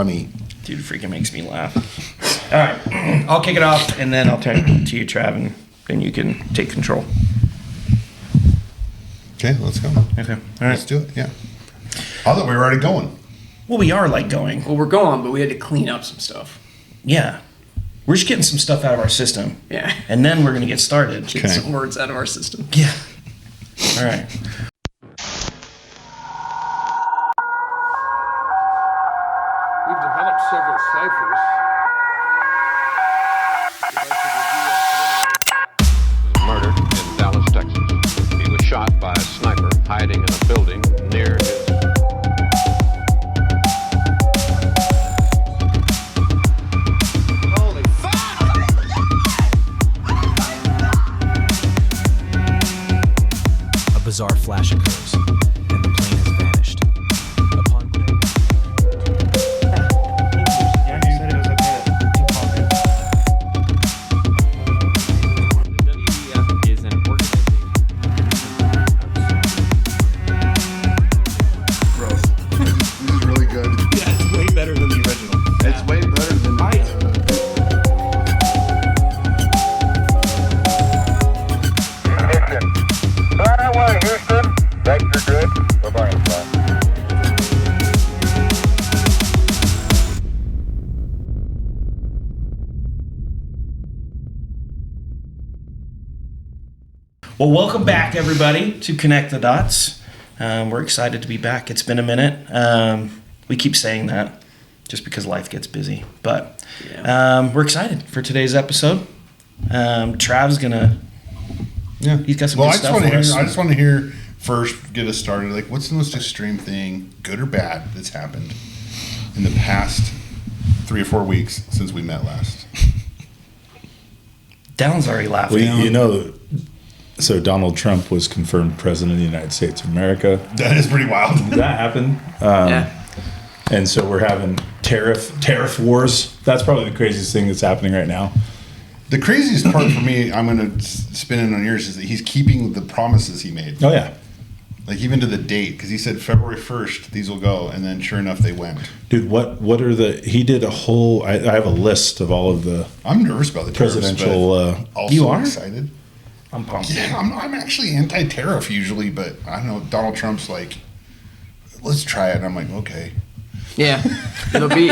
funny. Dude, it freaking makes me laugh. All right, I'll kick it off, and then I'll turn it to you, Trav, and then you can take control. Okay, let's go. Okay, all right. Let's do it, yeah. I thought we were already going. Well, we are, going. Well, we're going, but we had to clean up some stuff. Yeah. We're just getting some stuff out of our system. Yeah. And then we're going to get started. Get some words out of our system. Yeah. All right. We've developed several ciphers. Murdered in Dallas, Texas. He was shot by a sniper hiding in a building near his... Holy fuck! A bizarre flash occurs, and the plane has vanished. Upon The WEF is an organization. Gross. This is really good. Yeah, it's way better than the original. It's way better than Houston. Vector good. Bye-bye. Bye. Well, welcome back, everybody, to Connect the Dots. We're excited to be back. It's been a minute. We keep saying that just because life gets busy. But we're excited for today's episode. Trav's going to... Yeah. He's got some well, good stuff for us. I just want to hear first, get us started. Like, what's the most extreme thing, good or bad, that's happened in the past 3 or 4 weeks since we met last? Dallon's already laughing. Well, so Donald Trump was confirmed president of the United States of America. That is pretty wild. That happened. Yeah. And so we're having tariff wars. That's probably the craziest thing that's happening right now. The craziest part for me, I'm going to spin it on yours, is that he's keeping the promises he made. Oh, yeah. Like, even to the date, because he said February 1st, these will go, and then sure enough, they went. Dude, what are he did a whole, I have a list of all of the I'm nervous about the tariffs, presidential, but also You are? excited. I'm pumped. Yeah, I'm actually anti-tariff usually, but I don't know, Donald Trump's like, let's try it, and I'm like, okay. Yeah. It'll be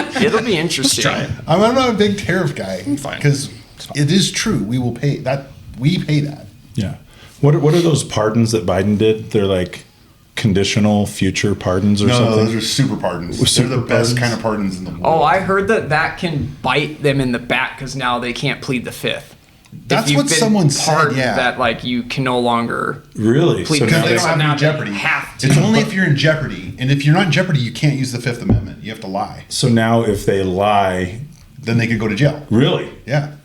interesting. Try it. I'm not a big tariff guy. Fine. Because it is true, we will pay that. We pay that. yeah. What are those pardons that Biden did? They're like conditional future pardons or No, something? those are super pardons. Super They're the best pardons? kind of pardons in the world. Oh, I heard that can bite them in the back because now they can't plead the fifth. That's If you've what been someone said, pardoned, yeah. that like you can no longer Really? plead So the Because now they fifth. don't have now any jeopardy. They have to. It's only if you're in jeopardy. And if you're not in jeopardy, you can't use the Fifth Amendment. You have to lie. So now if they lie, Then they could go to jail. really? Yeah.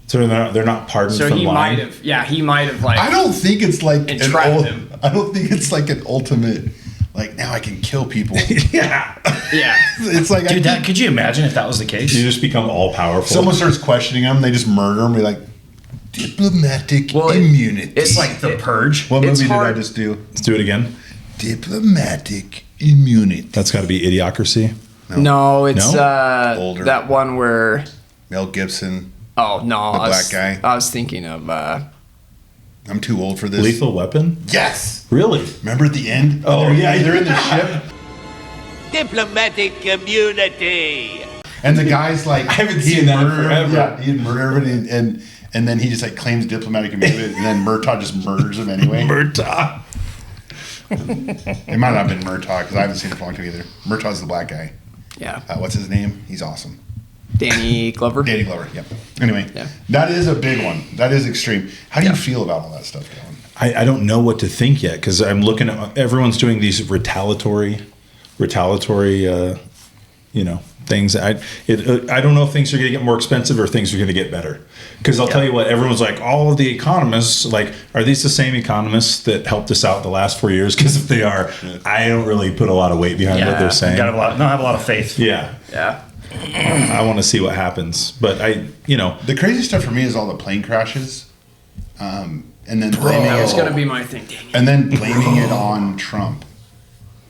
So they're not pardoned So from he lying? might have. Yeah, he might have like. I don't think it's like Entrapped him. I don't think it's like an ultimate, like, now I can kill people. Yeah. Yeah. It's like, Dude, could you imagine if that was the case? You just become all powerful. someone starts questioning them, they just murder them, be like, diplomatic Well, immunity. It's like The Purge. What it's movie hard- did I just do? Let's do it again. Diplomatic immunity. That's got to be Idiocracy. No, it's No? Older. that one where. Mel Gibson. Oh no, I was, black guy? I was thinking of. I'm too old for this. Lethal Weapon? Yes. Really? Remember at the end? Oh, yeah. They're in the ship. Diplomatic immunity. And the guy's like, I haven't seen that in forever. Yeah, he'd murder everybody, and then he just like claims diplomatic immunity, and then Murtaugh just murders him anyway. Murtaugh. It might not have been Murtaugh because I haven't seen it for a long time either. Murtaugh's the black guy. Yeah, What's his name? He's awesome. Danny Glover. Danny Glover. Yep. Anyway, Yeah. that is a big one. That is extreme. How do you feel about all that stuff going? I don't know what to think yet because I'm looking at everyone's doing these retaliatory, things. I don't know if things are going to get more expensive or things are going to get better. Because I'll tell you what, everyone's like, all of the economists, like, are these the same economists that helped us out the last 4 years? Because if they are, I don't really put a lot of weight behind what they're saying. I have a lot of faith. Yeah. Yeah. I want to see what happens. But The crazy stuff for me is all the plane crashes. And then blaming That was it, gonna be my thing. Dang it. and then blaming it on Trump.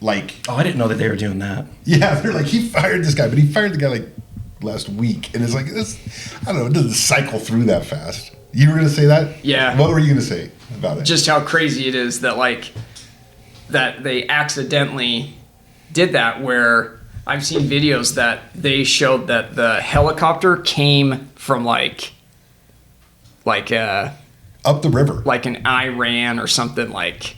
like, Oh, I didn't know that they were doing that. yeah, they're like, he fired this guy, but he fired the guy like last week, and it's like this. I don't know. It doesn't cycle through that fast. You were gonna say that? Yeah. What were you gonna say about it? Just how crazy it is that that they accidentally did that, where I've seen videos that they showed that the helicopter came from like up the river. like an Iran or something, like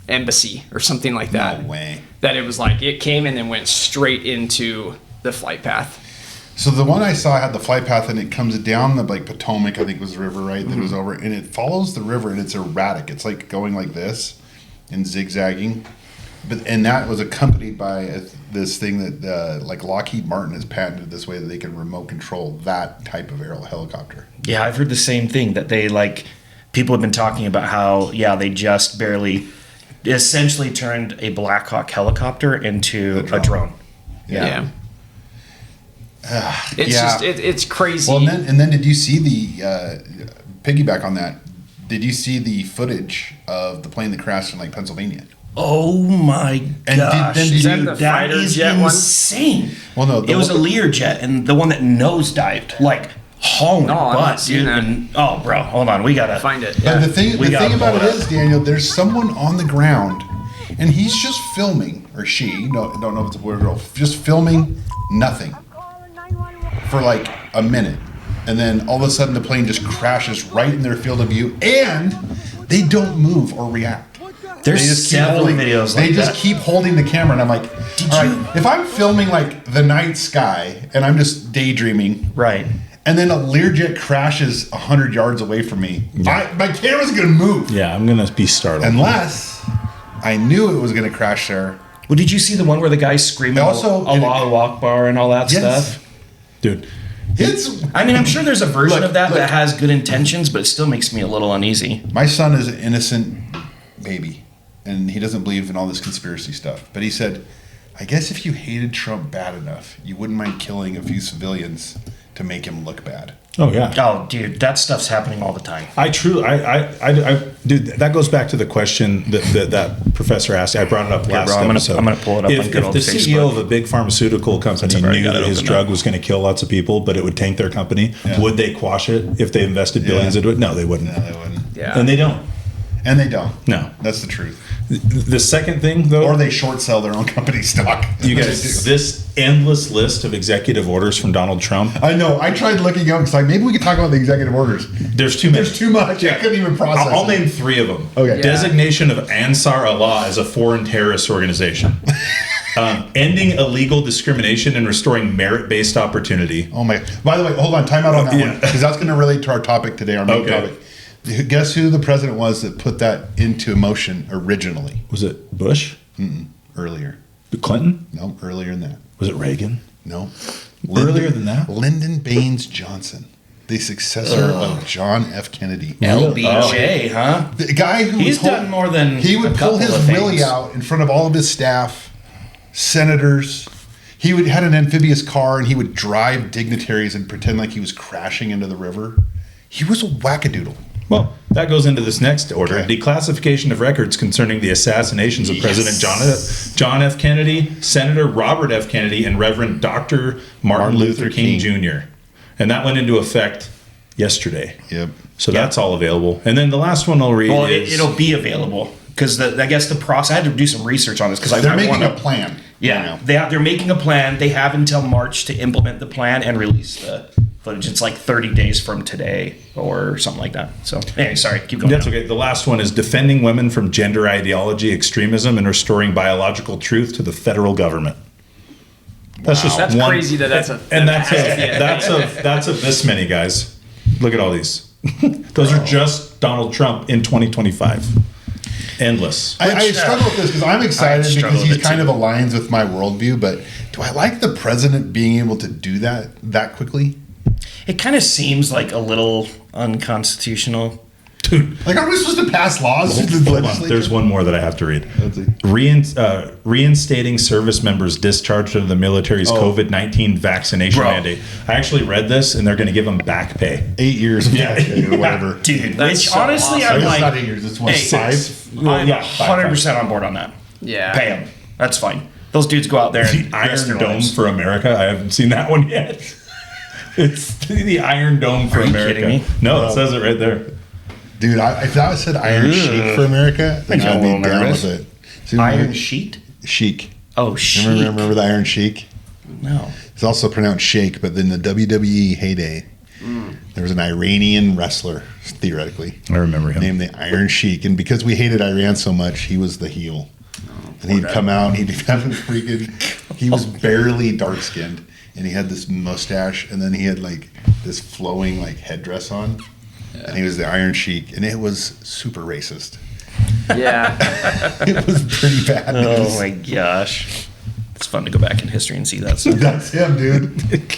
embassy or something like that. No way. That it was like it came and then went straight into the flight path. So the one I saw had the flight path, and it comes down the like Potomac, I think was the river, right? That it was over, and it follows the river, and it's erratic. It's like going like this and zigzagging. And that was accompanied by this thing that like Lockheed Martin has patented this way that they can remote control that type of aerial helicopter. Yeah, I've heard the same thing, that they people have been talking about how, they just barely essentially turned a Black Hawk helicopter into a drone. Yeah. It's Yeah. just it's crazy. Well, and then did you see the piggyback on that? Did you see the footage of the plane that crashed in like Pennsylvania? Oh my And gosh, then Is that dude, the that fighter is jet one? insane. Well, no, It was a Learjet, and the one that nosedived, like hauling No, I've not butt, seen dude. that. And, oh, bro, hold on, we gotta Find it. But Yeah. the thing We gotta about it pull it up. is, Daniel, there's someone on the ground, and he's just filming, or she, don't know if it's a boy or girl, just filming nothing for like a minute, and then all of a sudden the plane just crashes right in their field of view, and they don't move or react. There's They just keep several holding, videos They like just that. keep holding the camera, and I'm like, all right, if I'm filming like the night sky and I'm just daydreaming, Right. and then a Learjet crashes 100 yards away from me, my camera's gonna move. Yeah, I'm gonna be startled. Unless I knew it was going to crash there. Well, did you see the one where the guy's screaming Also- Allahu Akbar and all that Yes. stuff? Dude, It's I mean, I'm sure there's a version Look, of that look. that has good intentions, but it still makes me a little uneasy. my son is an innocent baby, and he doesn't believe in all this conspiracy stuff. But he said, I guess if you hated Trump bad enough, you wouldn't mind killing a few civilians to make him look bad. oh yeah. Oh, dude, that stuff's happening all the time. Dude, that goes back to the question that professor asked. I brought it up last bro, I'm episode. gonna pull it up on If good the old CEO Facebook. of a big pharmaceutical company Since I've already knew got it that his opened drug up. was going to kill lots of people, but it would tank their company, Yeah. would they quash it if they invested billions into it? No, they wouldn't. No, they wouldn't. Yeah. And they don't. And they don't. No. That's the truth. The second thing, though, Or they short sell their own company stock. you They guys, do. this endless list of executive orders from Donald Trump. I know. I tried looking up because like maybe we could talk about the executive orders. There's too many. There's too much. I couldn't even process. I'll it. name 3 of them. Okay. Yeah. Designation of Ansar Allah as a foreign terrorist organization. Ending illegal discrimination and restoring merit-based opportunity. Oh my! By the way, hold on. Time out on that Yeah. one because that's going to relate to our topic today. Our main Okay. topic. Guess who the president was that put that into motion originally? Was it Bush? Earlier. Clinton? No, earlier than that. Was it Reagan? No. Earlier than that? Lyndon Baines Johnson, the successor of John F. Kennedy. LBJ, huh? The guy who He's would done more than he a would couple pull his of willy things. out in front of all of his staff, senators. He would had an amphibious car and he would drive dignitaries and pretend like he was crashing into the river. He was a wackadoodle. Well, that goes into this next order. Okay. Declassification of records concerning the assassinations of President John F. Kennedy, Senator Robert F. Kennedy, and Reverend Dr. Martin Luther King Jr. And that went into effect yesterday. Yep. So that's all available. And then the last one I'll read Well, is... it'll be available because I guess the process. I had to do some research on this because They're I making wanna, a plan. Yeah, they're making a plan. They have until March to implement the plan and release the footage. It's like 30 days from today or something like that. So, anyway, sorry, keep going. That's now. okay. The last one is defending women from gender ideology, extremism, and restoring biological truth to the federal government. That's just That's one. crazy that's a. And that has to be a- that's of this many guys. Look at all these. Those are just Donald Trump in 2025. Endless. I struggle with this because I'm excited struggle because with he it kind too. of aligns with my worldview. But do I like the president being able to do that quickly? It kind of seems like a little unconstitutional. Dude, Like, are we supposed to pass laws through the hold on. legislature? There's one more that I have to read. Let's see. Reinstating service members discharged from the military's COVID-19 vaccination Bro. mandate. I actually read this, and they're going to give them back pay. 8 years of back pay or whatever. Dude, That's which so honestly, awesome. I'm It's like, not 8 years. It's what, hey, 5? I'm Yeah, 100% on board on that. Yeah. Pay them. That's fine. Those dudes go out there The and risk their Iron Dome lives. for America. I haven't seen that one yet. It's the Iron Dome for Are you America. kidding me? No, it says it right there. Dude, if that said Iron Sheik for America, then Makes me I'd a be little down nervous. with it. See, Iron Sheet? Sheik. Oh, Sheik. Remember the Iron Sheik? No. It's also pronounced Sheik, but in the WWE heyday, there was an Iranian wrestler, theoretically, I remember him. named the Iron Sheik. And because we hated Iran so much, he was the heel. And he'd come out and he'd have a freaking, he was barely dark skinned. And he had this mustache, and then he had like this flowing like headdress on. And he was the Iron Sheik, and it was super racist. Yeah. It was pretty bad. Oh my gosh. It's fun to go back in history and see that stuff. That's him, dude.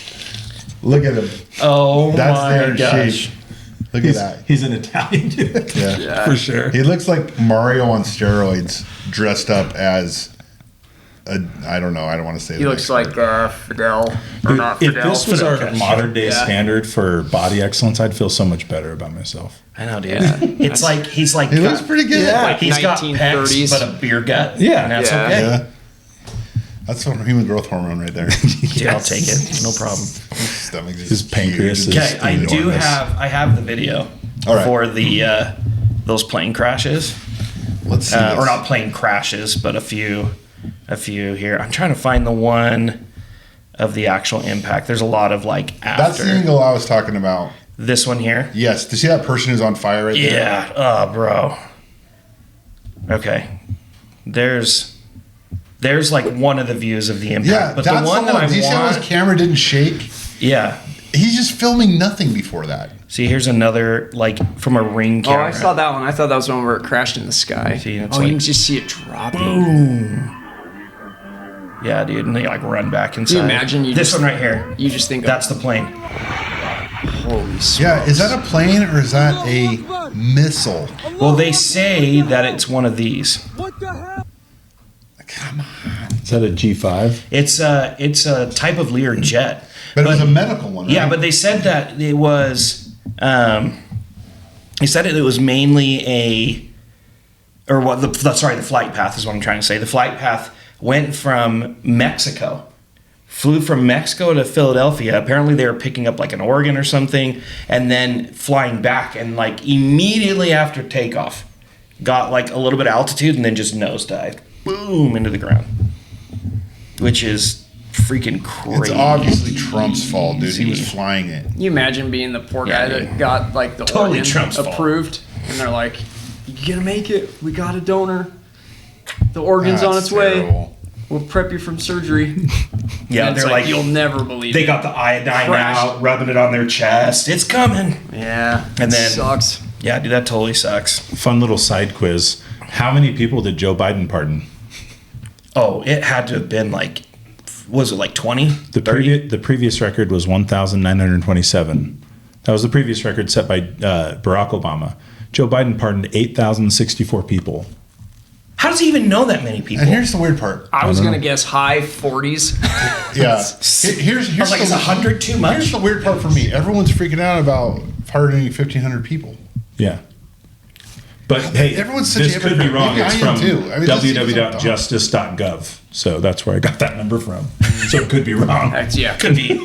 Look at him. Oh That's the my Iron gosh. Sheik. Look at that. He's an Italian dude. Yeah. For sure. He looks like Mario on steroids, dressed up as I don't know. I don't want to say. He looks like Fidel. Or Dude, not if Fidel. this was our modern day Yeah. standard for body excellence, I'd feel so much better about myself. I know, dude. Yeah. It's like he's like He looks pretty good. Yeah, Like he's got pecs 1930s. but a beer gut. Yeah. and that's Yeah. okay. Yeah. That's some human growth hormone right there. Dude, I'll take it. No problem. Stomach just His pancreas huge. is- Okay, I do enormous. have the video All right. for the those plane crashes, Let's see. or this. not plane crashes, but a few here. I'm trying to find the one of the actual impact. There's a lot of like That's after the angle I was talking about. this one here. Yes. Do you see that person who's on fire right there? Yeah. Oh, bro. Okay. There's like one of the views of the impact, Yeah, but that's the one that I Do you see how his want, camera didn't shake? yeah. He's just filming nothing before that. See, here's another like from a ring Oh, camera. I saw that one. I thought that was the one where it crashed in the sky. See, it's oh, you like- can just see it dropping. Boom. Yeah, dude, and they like run back inside. Can you imagine you this just- one right here? You just think, That's the plane. holy smokes. Yeah. Is that a plane or is that a missile? Well, they say that it's one of these. Come on. Is that a G5? It's a type of Lear jet. But it was a medical one, right? Yeah, but they said that it was. They said it was mainly the flight path is what I'm trying to say. The flight path went from Mexico, flew from Mexico to Philadelphia. Apparently, they were picking up like an organ or something, and then flying back. And like immediately after takeoff, got like a little bit of altitude and then just nosedived, boom, into the ground, which is freaking crazy. It's obviously Trump's fault, dude. He was flying it. You imagine being the poor guy Yeah, that dude. got like the Totally organ Trump's fault. approved, and they're like, "You're gonna make it. We got a donor. The organ's on That's its way. terrible. We'll prep you from surgery." Yeah, And it's they're like, "You'll never believe they it." got the iodine Crashed. out, rubbing it on their chest. It's coming. Yeah, And then- sucks. Yeah, dude, that totally sucks. Fun little side quiz. How many people did Joe Biden pardon? Oh, it had to have been like, was it like 20? The previous record was 1,927. That was the previous record set by Barack Obama. Joe Biden pardoned 8,064 people. How does he even know that many people? And here's the weird part. I was gonna guess high 40s. Yeah. Here's I was like, is 100 too much? Here's the weird part for me. Everyone's freaking out about pardoning 1,500 people. Yeah. But hey, Everyone's such this could be hypocrite. wrong. Maybe It's I am from too. I mean, this seems like www.justice.gov. So that's where I got that number from. So it could be wrong. Yeah, Could be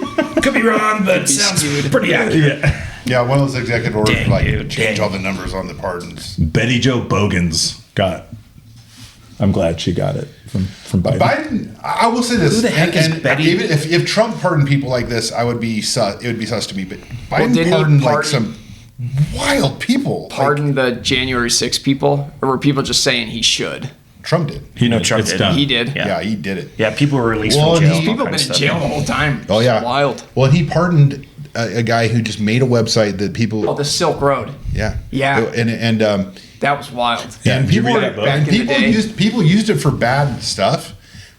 wrong, but sounds skewed. pretty accurate. Yeah. Yeah, one of those executive orders Dang, like dude, change dang. all the numbers on the pardons. Betty Jo Bogans got. I'm glad she got it from Biden. Biden, I will say this. Who the heck is Betty? Even if Trump pardoned people like this, I would be sus. It would be sus to me. But Biden didn't he pardoned like pardon- some wild people. pardon the January 6 people, or were people just saying he should? Trump did. He No, did. Trump It's did. done. He did. Yeah. Yeah, he did it. Yeah, people were released Well, from jail. these and all People have kinds been of in jail stuff. the whole time. Oh yeah, It's wild. Well, he pardoned a guy who just made a website that people. Oh, the Silk Road. Yeah, Yeah. and That was wild. Yeah, and did you people read that book? Back and in the people day. used it for bad stuff,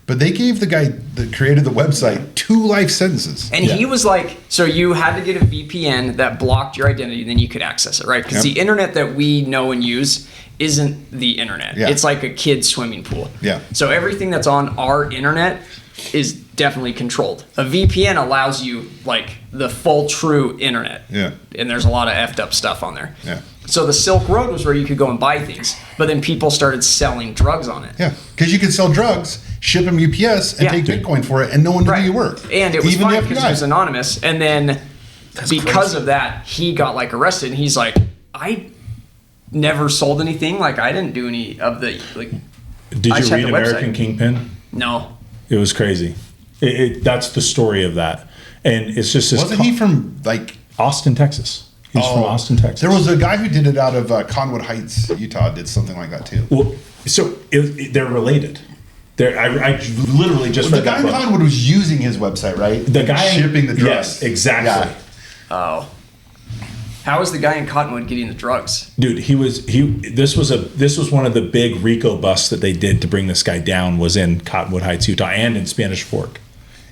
But they gave the guy that created the website 2 life sentences. And he was like, so you had to get a VPN that blocked your identity, then you could access it, right? Because the internet that we know and use isn't the internet. Yeah. It's like a kid's swimming pool. Yeah. So everything that's on our internet is definitely controlled. A VPN allows you like the full true internet. Yeah. And there's a lot of effed up stuff on there. Yeah. So the Silk Road was where you could go and buy things, but then people started selling drugs on it. Yeah, because you could sell drugs, ship them UPS, and take Bitcoin for it, and no one knew you were. And it was Even fine the because FBI. it was anonymous. And then because crazy. of that, he got like arrested. And he's like, I never sold anything. Like I didn't do any of the like. Did I you checked read the American website. Kingpin? No. It was crazy. That's the story of that, and it's just this. Wasn't he from like Austin, Texas? He's from Austin, Texas. There was a guy who did it out of Conwood Heights, Utah. Did something like that too. Well, so they're related. I literally just The read guy that in book. Conwood was using his website, right? The guy shipping the drugs. Yes, exactly. Yeah. Oh. How was the guy in Cottonwood getting the drugs? Dude, this was one of the big RICO busts that they did to bring this guy down was in Cottonwood Heights, Utah, and in Spanish Fork.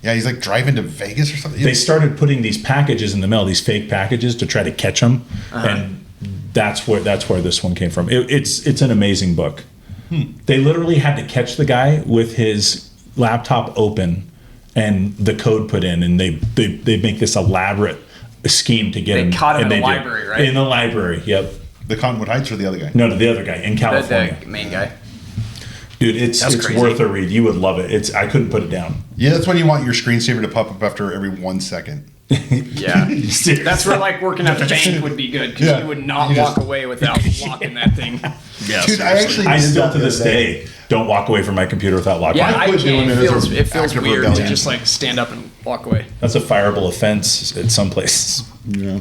Yeah, he's like driving to Vegas or something. They started putting these packages in the mail, these fake packages, to try to catch them, and that's where this one came from. It's an amazing book. They literally had to catch the guy with his laptop open and the code put in, and they make this elaborate scheme to get him. They caught him in and the they did. library, right? In the library, yep. The Conwood Heights or the other guy? No, the other guy in California. The main guy. Dude, it's crazy. worth a read. You would love it. I couldn't put it down. Yeah, that's when you want your screensaver to pop up after every 1 second. Yeah. That's where like working at the bank would be good because you would not walk away without locking that thing. Yeah, Dude, I actually I did still that to the this other day don't walk away from my computer without locking. Yeah, it. I quit doing can't. it as an It feels act of weird to rebellion. just like stand up and walk away. That's a fireable offense at some places. Yeah.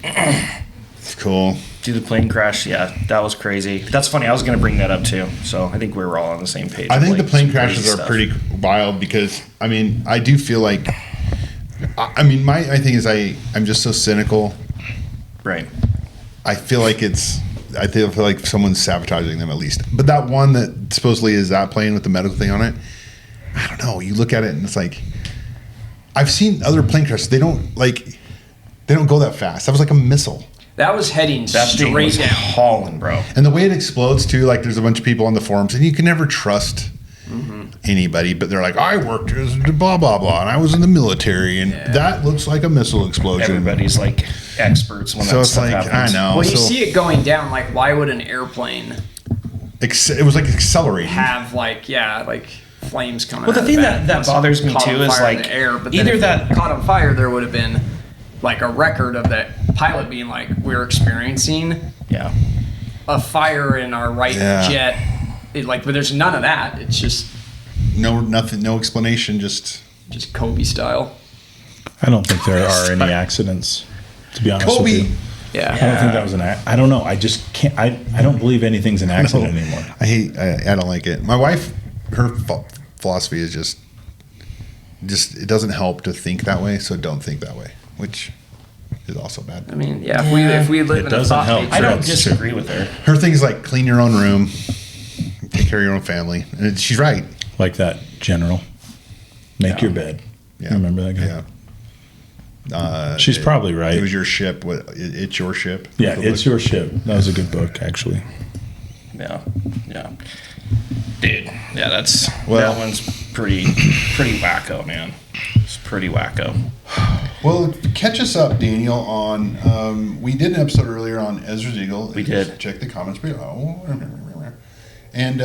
Yeah. It's cool. Do the plane crash? Yeah, that was crazy. That's funny. I was going to bring that up too. So I think we were all on the same page. I think Like, the plane some crazy crashes are stuff. pretty wild because, I mean, I do feel like, I mean, my thing is I'm just so cynical. Right. I feel like I feel like someone's sabotaging them at least. But that one that supposedly is that plane with the medical thing on it, I don't know. You look at it and it's like, I've seen other plane crashes. They don't go that fast. That was like a missile. That was heading That thing straight was down. hauling, bro. And the way it explodes too, like there's a bunch of people on the forums, and you can never trust anybody. But they're like, I worked as blah blah blah, and I was in the military, and that looks like a missile explosion. Everybody's like experts when So that it's stuff like happens. I know. When you so see it going down, like why would an airplane it was like accelerating. have like flames coming Well, the out thing of that bothers me caught too on is fire in like the air, but then either if that it caught on fire, there would have been like a record of that pilot being like, we're experiencing yeah. a fire in our right Yeah. jet. But there's none of that. It's just Nothing, no explanation. Just Kobe style. I don't think there are any accidents, to be honest with Kobe. you. Yeah. I don't think that was I don't know. I just can't. I don't believe anything's an accident anymore. I don't like it. My wife, her philosophy is just it doesn't help to think that way. So don't think that way, which is also bad. I mean, yeah. If we live It in a doesn't thought help. matrix, I don't That's disagree with her. Her thing is like clean your own room, take care of your own family, and she's right. Like that general. Make your bed. Yeah. You remember that guy? Yeah. She's probably right. It was your ship. It's your ship. Yeah, It's Your Ship. That was a good book, actually. Yeah. Dude, yeah, that one's pretty wacko, man. It's pretty wacko. Well, catch us up, Daniel, on we did an episode earlier on Ezra's Eagle. We did. Check the comments below. And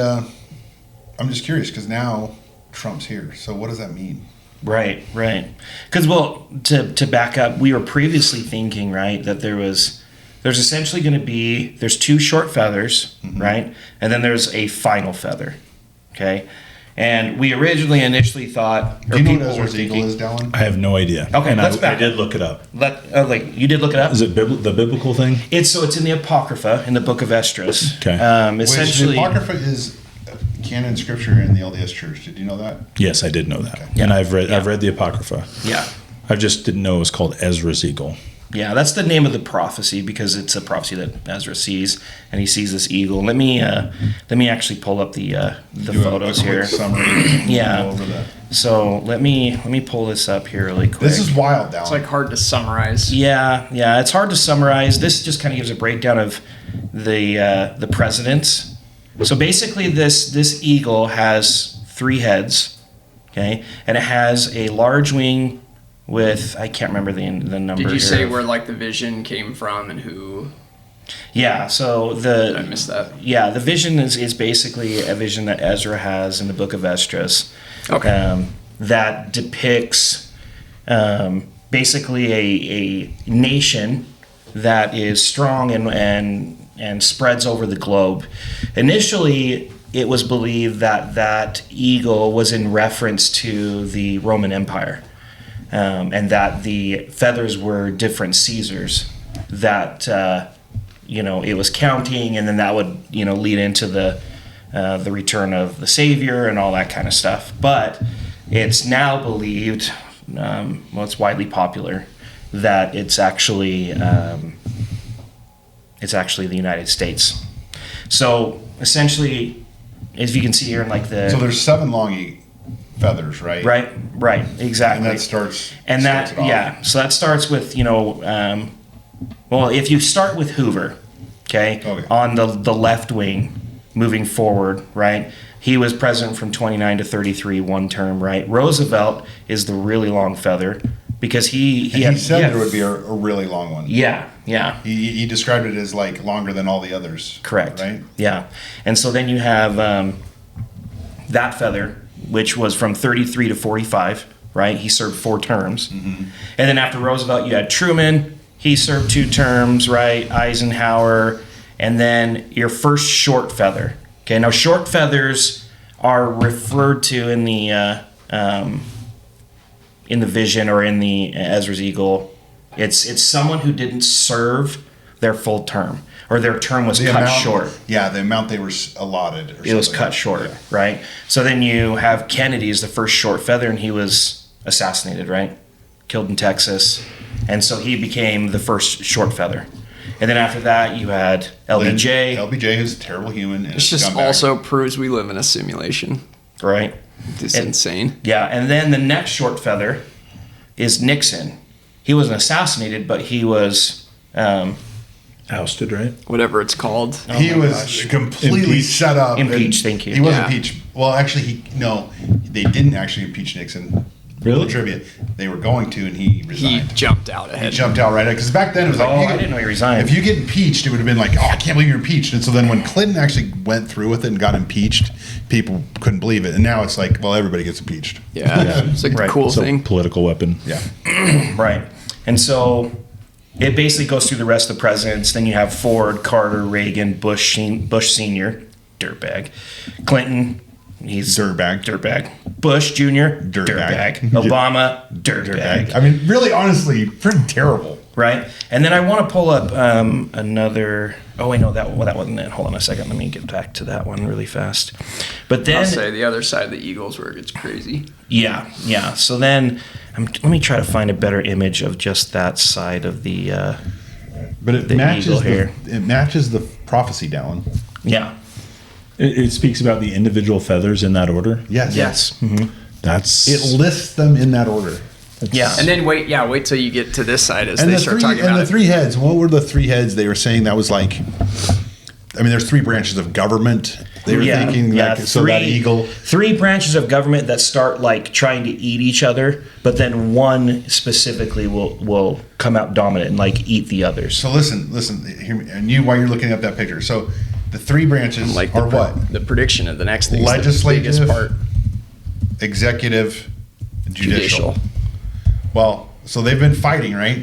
I'm just curious because now Trump's here. So what does that mean? Right. Because, to back up, we were previously thinking, right, that there's essentially going to be, there's two short feathers, right? And then there's a final feather, okay? And we initially thought, Do you know what Ezra's Eagle is, Dallin? I have no idea. Okay, and let's I back did up. look it up. You did look it up? Is it the biblical thing? It's in the Apocrypha, in the book of Esdras. Okay. Essentially, Which the Apocrypha is canon scripture in the LDS Church. Did you know that? Yes, I did know that. Okay. And I've read the Apocrypha. yeah. I just didn't know it was called Ezra's Eagle. Yeah, that's the name of the prophecy because it's a prophecy that Ezra sees, and he sees this eagle. Let me actually pull up the photos here. Summary. Yeah. Go over that. So let me pull this up here really quick. This is wild, Dallin. It's like hard to summarize. Yeah, it's hard to summarize. This just kind of gives a breakdown of the presidents. So basically, this eagle has 3 heads, okay, and it has a large wing with, I can't remember the number. Did you here. say where like the vision came from and who? Yeah, so I missed that. Yeah, the vision is basically a vision that Ezra has in the book of Esdras. Okay. That depicts basically a nation that is strong and spreads over the globe. Initially, it was believed that eagle was in reference to the Roman Empire. And that the feathers were different Caesars that it was counting, and then that would lead into the return of the Savior and all that kind of stuff. But it's now believed, it's widely popular, that it's actually the United States. So essentially, as you can see here in like the So there's 7 long feathers, right? Right, exactly. And that starts. And starts it off. so that starts with if you start with Hoover, okay. On the left wing, moving forward, right. He was president from 29 to 33, one term, right. Roosevelt is the really long feather because he said there would be a really long one. Yeah. He described it as like longer than all the others. Correct. Right. Yeah, and so then you have that feather, which was from 33 to 45, right? He served 4 terms. Mm-hmm. And then after Roosevelt, you had Truman. He served 2 terms, right? Eisenhower. And then your first short feather. Okay, now short feathers are referred to in the vision or in the Ezra's eagle. It's someone who didn't serve their full term, or their term was cut short. Yeah, the amount they were allotted. It was cut short, right? So then you have Kennedy as the first short feather, and he was assassinated, right? Killed in Texas. And so he became the first short feather. And then after that, you had LBJ. LBJ, who's a terrible human. And It's just also proves we live in a simulation. Right. It's insane. Yeah, and then the next short feather is Nixon. He wasn't assassinated, but he was... Ousted, right? Whatever it's called. He was completely Impeached. set up. Impeached, thank you. He was impeached. Well, actually, they didn't actually impeach Nixon. Really? Trivia. They were going to, and he resigned. He jumped out ahead. He jumped out right because back then it was like, I didn't know he resigned. If you get impeached, it would have been like, I can't believe you're impeached. And so then when Clinton actually went through with it and got impeached, people couldn't believe it. And now it's like, well, everybody gets impeached. Yeah. It's like a cool It's a thing. political weapon. Yeah. Right. And so it basically goes through the rest of the presidents. Then you have Ford, Carter, Reagan, Bush Sr., dirtbag, Clinton, he's dirtbag, Bush Jr., dirtbag, Obama, dirtbag. I mean, really, honestly, pretty terrible. Right. And then I want to pull up another. Oh wait, no, that wasn't it. Hold on a second. Let me get back to that one really fast. But then I'll say the other side of the Eagles where it gets crazy. Yeah. So then let me try to find a better image of just that side of the. But it the matches eagle here. It matches the prophecy, Dallin. Yeah. It speaks about the individual feathers in that order. Yes. Mm-hmm. It lists them in that order. Yeah. And then wait till you get to this side as And they the start three, talking and about the it. 3 heads. What were the 3 heads they were saying? That was like, I mean, there's 3 branches of government. They were thinking like, so that eagle. 3 branches of government that start like trying to eat each other, but then one specifically will come out dominant and like eat the others. So listen, hear me, and you while you're looking up that picture. So the 3 branches Like are what? The prediction of the next thing. Legislative, the biggest part. Executive, judicial. Well, so they've been fighting, right?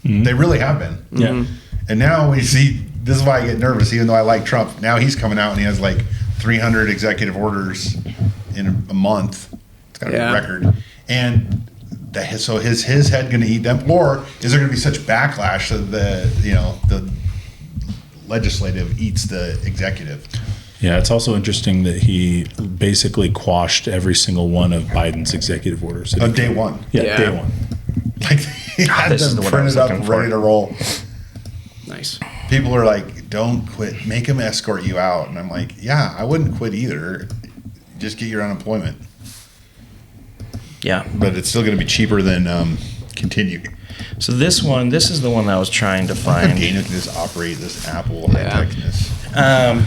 Mm-hmm. They really have been. Yeah. Mm-hmm. And now we see, this is why I get nervous, even though I like Trump. Now he's coming out and he has like 300 executive orders in a month. It's kind of a record. And so is his head going to eat them? Or is there going to be such backlash that the legislative eats the executive? Yeah, it's also interesting that he basically quashed every single one of Biden's executive orders. Day one. Yeah, day one. Like they had this is them the one I was printed up, looking for. ready to roll. Nice. People are like, "Don't quit. Make them escort you out." And I'm like, "Yeah, I wouldn't quit either. Just get your unemployment." Yeah. But it's still going to be cheaper than continue. So this is the one that I was trying to find. Daniel can just operate this Apple high-techness.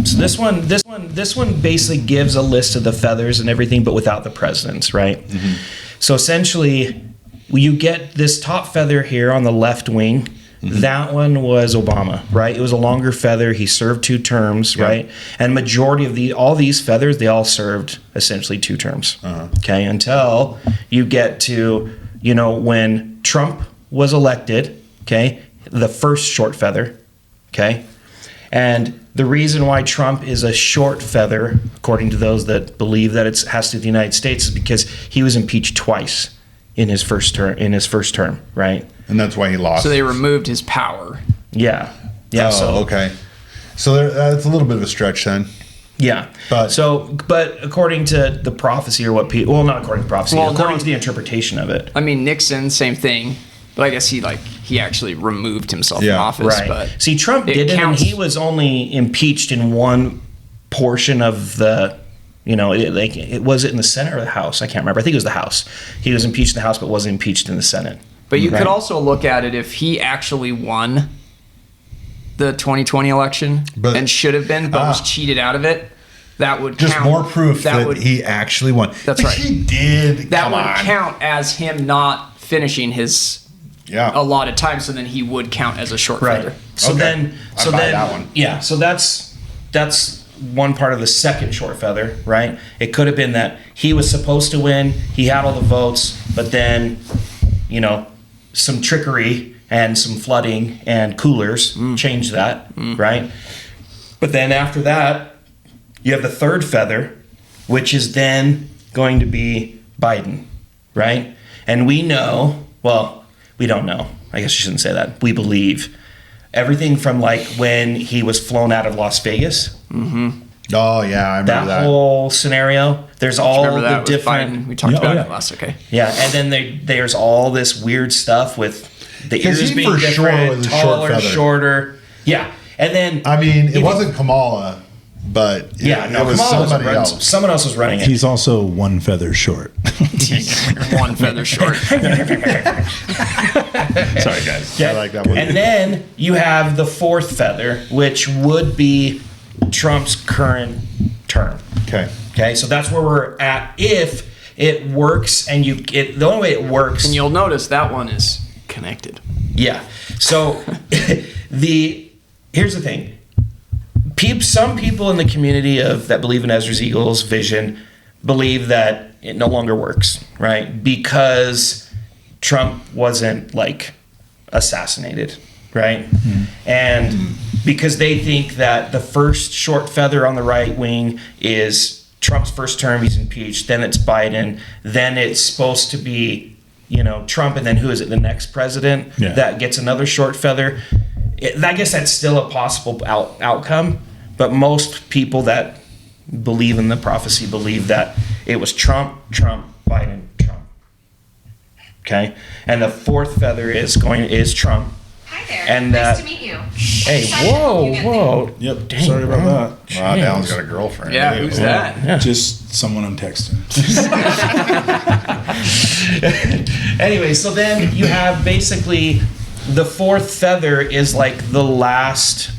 So this one basically gives a list of the feathers and everything, but without the presidents, right? Mm-hmm. So essentially, you get this top feather here on the left wing. Mm-hmm. That one was Obama, right? It was a longer feather. He served 2 terms, Yeah. right? And majority of all these feathers, they all served essentially 2 terms. Okay, until you get to, when Trump was elected, okay, the first short feather, okay? And the reason why Trump is a short feather, according to those that believe that it has to do with the United States, is because he was impeached twice in his first term, right? And that's why he lost. So they removed his power. Yeah. Yeah. Oh, okay. So that's a little bit of a stretch then. Yeah. But according to the prophecy or what people, well, not according to prophecy, according to the interpretation of it. I mean, Nixon, same thing. But I guess he actually removed himself from office. Right. But see, Trump did it, and he was only impeached in one portion of the, it was it in the Senate or the House? I can't remember. I think it was the House. He was impeached in the House, but wasn't impeached in the Senate. But you could also look at it if he actually won the 2020 election and should have been, but was cheated out of it. That would just count. more proof that he actually won. That's right. He did. That would count as him not finishing his allotted time. So then he would count as a short feather. So then, that one. Yeah. So that's one part of the second short feather, right? It could have been that he was supposed to win. He had all the votes, but then, some trickery and some flooding and coolers changed that, right? But then after that, you have the third feather, which is then going to be Biden, right? And we know, well, we don't know. I guess you shouldn't say that. We believe everything from like when he was flown out of Las Vegas. Mm-hmm. Oh yeah, I remember that whole scenario. There's all the different. Biden? We talked about it last. Okay. Yeah, and then there's all this weird stuff with the ears being different, taller, shorter. Yeah, and then I mean, it wasn't Kamala, but it was somebody else. Someone else was running it. He's also 1 feather short. 1 feather short. Sorry, guys. Yeah. I like that one. And then you have the fourth feather, which would be Trump's current term. Okay, so that's where we're at. If it works, and the only way it works, and you'll notice that one is connected. Yeah. So here's the thing. Some people in the community that believe in Ezra's Eagle's vision believe that it no longer works, right? Because Trump wasn't like assassinated, right? Mm-hmm. And because they think that the first short feather on the right wing is Trump's first term, he's impeached, then it's Biden, then it's supposed to be, Trump, and then who is it, the next president that gets another short feather? I guess that's still a possible outcome, but most people that believe in the prophecy believe that it was Trump, Biden, Trump. Okay? And the fourth feather is Trump. Hi there. And nice to meet you. Hey, whoa. Yep. Dang, sorry about that. Wow, Alan's got a girlfriend. Yeah, who's that? Yeah. Just someone I'm texting. Anyway, so then you have basically the fourth feather is like the last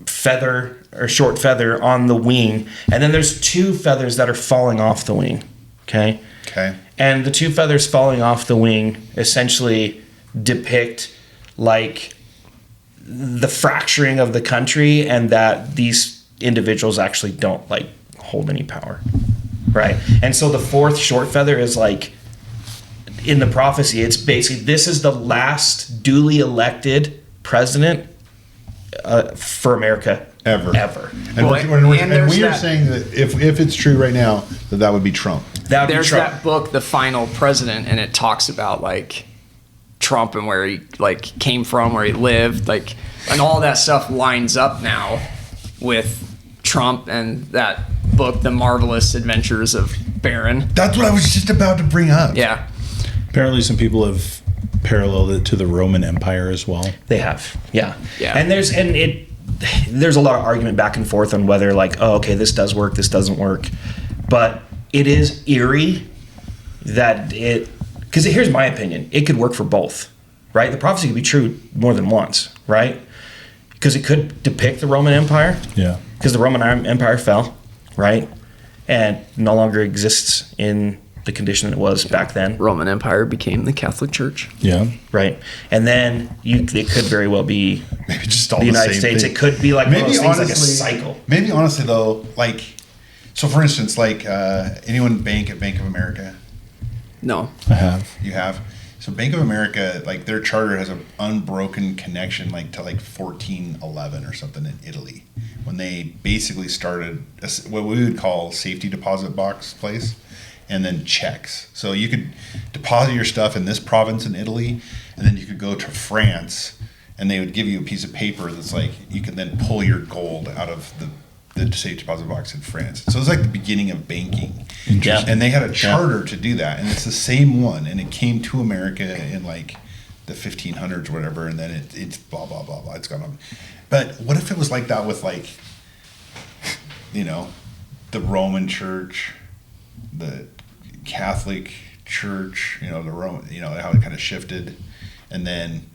feather or short feather on the wing, and then there's 2 feathers that are falling off the wing. Okay. And the 2 feathers falling off the wing essentially depict like the fracturing of the country, and that these individuals actually don't like hold any power, right? And so the fourth short feather is like, in the prophecy, it's basically, this is the last duly elected president for America ever. And we are saying that if it's true right now, that would be Trump. There's that book, The Final President, and it talks about like Trump and where he like came from, where he lived, like, and all that stuff lines up now with Trump and that book, The Marvelous Adventures of Barron. That's what I was just about to bring up. Yeah. Apparently, some people have paralleled it to the Roman Empire as well. They have, yeah. Yeah. And there's a lot of argument back and forth on whether like, oh, okay, this does work, this doesn't work, but it is eerie that because here's my opinion, it could work for both, right? The prophecy could be true more than once, right? Because it could depict the Roman Empire. Yeah. Because the Roman Empire fell, right? And no longer exists in the condition it was back then. Roman Empire became the Catholic Church. Yeah. Right. And then it could very well be Maybe just all the the United same States. thing. It could be like one of Maybe those things, honestly, like a cycle. Maybe honestly though, like, so for instance, like anyone bank at Bank of America? No. I have. You have. So Bank of America, like their charter has an unbroken connection, like to like 1411 or something in Italy, when they basically started what we would call safety deposit box place, and then checks. So you could deposit your stuff in this province in Italy, and then you could go to France, and they would give you a piece of paper that's like you can then pull your gold out of the safe deposit box in France. So it's like the beginning of banking. Interesting. And they had a charter to do that, and it's the same one, and it came to America in like the 1500s or whatever, and then it's blah blah blah blah. It's gone on. But what if it was like that with like, you know, the Roman Church, the Catholic Church, you know, the Roman, you know, how it kind of shifted, and then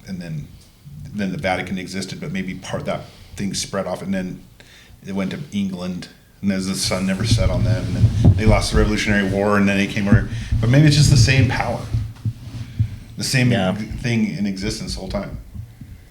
then the Vatican existed, but maybe part of that thing spread off, and then it went to England, and as the sun never set on them, and then they lost the Revolutionary War, and then they came over. But maybe it's just the same power, the same thing in existence the whole time.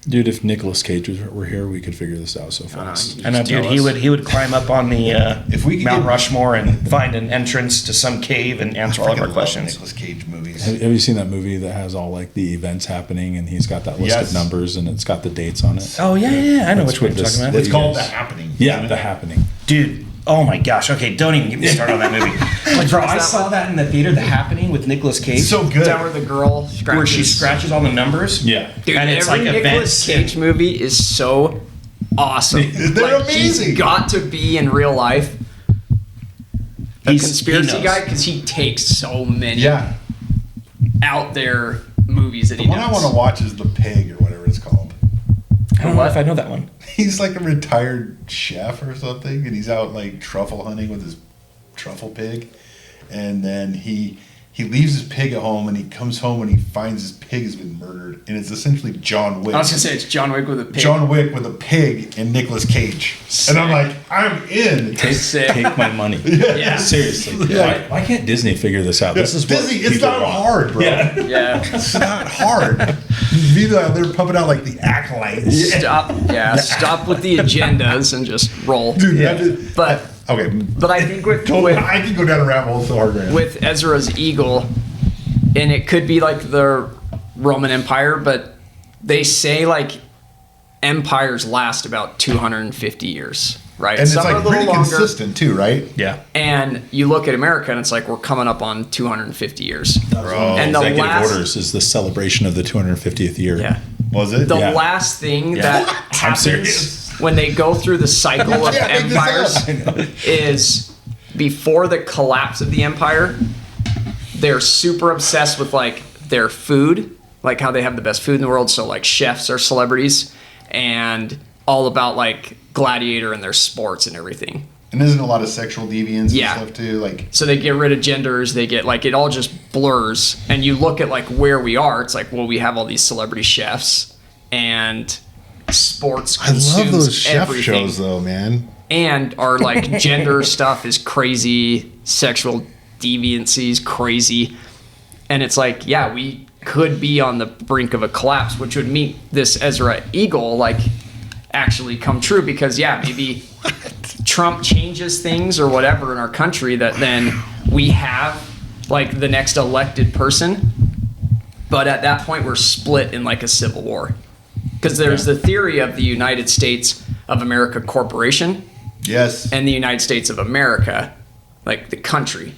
Dude, if Nicolas Cage were here, we could figure this out so fast. I know, dude. He would climb up on the If we could Mount get- Rushmore and find an entrance to some cave and answer all of our Freaking love questions. Nicolas Cage movies. Have you seen that movie that has all like the events happening, and he's got that list Yes. of numbers, and it's got the dates on it? Oh yeah. I know That's which one what you're this- talking about, It's called The Yes. Happening. Yeah, The Happening. dude. Oh my gosh. Okay, don't even get me started on that movie. Like, bro, I saw that in the theater, The Happening with Nicolas Cage. It's so good. Is that where the girl scratches? where she scratches all the numbers. Yeah. Dude, and it's every like Nicolas events. Cage movie is so awesome. They're amazing. He's got to be in real life a He conspiracy knows. guy because he takes so many Yeah. out there movies that The he one does. I want to watch is The Pig or whatever it's called. I don't know if I know that one. He's like a retired chef or something, and he's out like truffle hunting with his truffle pig, and then he leaves his pig at home, and he comes home and he finds his pig has been murdered, and it's essentially John Wick. I was gonna say it's John Wick with a pig. John Wick with a pig and Nicolas Cage, and I'm like, I'm in. Sick. Take my money. Yeah. Seriously. Yeah. Why can't Disney figure this out? This is what Disney, it's people not want. hard, bro. Yeah. Yeah. It's not hard. Meanwhile, they're pumping out like the acolytes. Stop. Yeah. Stop with the agendas and just roll. Dude, Yeah. that is, But okay. but I think with I can go down a rabbit hole so hard, man. with Ezra's eagle, and it could be like the Roman Empire, but they say like empires last about 250 years, right? And it's Some are like a little pretty longer. consistent too, right? Yeah. And you look at America, and it's like we're coming up on 250 years. Bro, And the Executive last- Orders is the celebration of the 250th year. Yeah. was it? The Yeah. last thing that I'm happens serious. when they go through the cycle of Yeah, make this empires is before the collapse of the empire, they're super obsessed with like their food, like how they have the best food in the world. So like chefs are celebrities, and all about like gladiator and their sports and everything. And isn't a lot of sexual deviance Yeah. and stuff too? Like, So they get rid of genders. They get like it all just blurs. And you look at like where we are. It's like, well, we have all these celebrity chefs and sports. I love consumes those chef everything. shows though, man. And our like gender stuff is crazy. Sexual deviancy is crazy. And it's like, yeah, we could be on the brink of a collapse, which would mean this Ezra Eagle like actually come true because yeah, maybe Trump changes things or whatever in our country that then we have like the next elected person. But at that point we're split in like a civil war. Because there's the theory of the United States of America Corporation Yes. and the United States of America, like the country.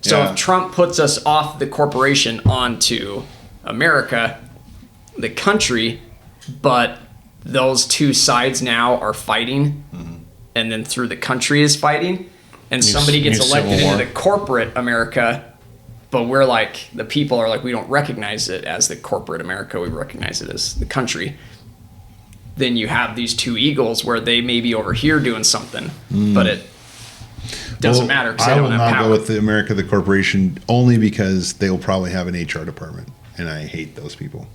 So Yeah. if Trump puts us off the corporation onto America, the country, but those two sides now are fighting, and then through the country is fighting, and somebody gets new elected civil into war. the corporate America, but we're like, the people are like, we don't recognize it as the corporate America, we recognize it as the country. Then you have these two eagles where they may be over here doing something, but it doesn't matter because they I don't will have not power. go with the America, the corporation, only because they will probably have an HR department, and I hate those people.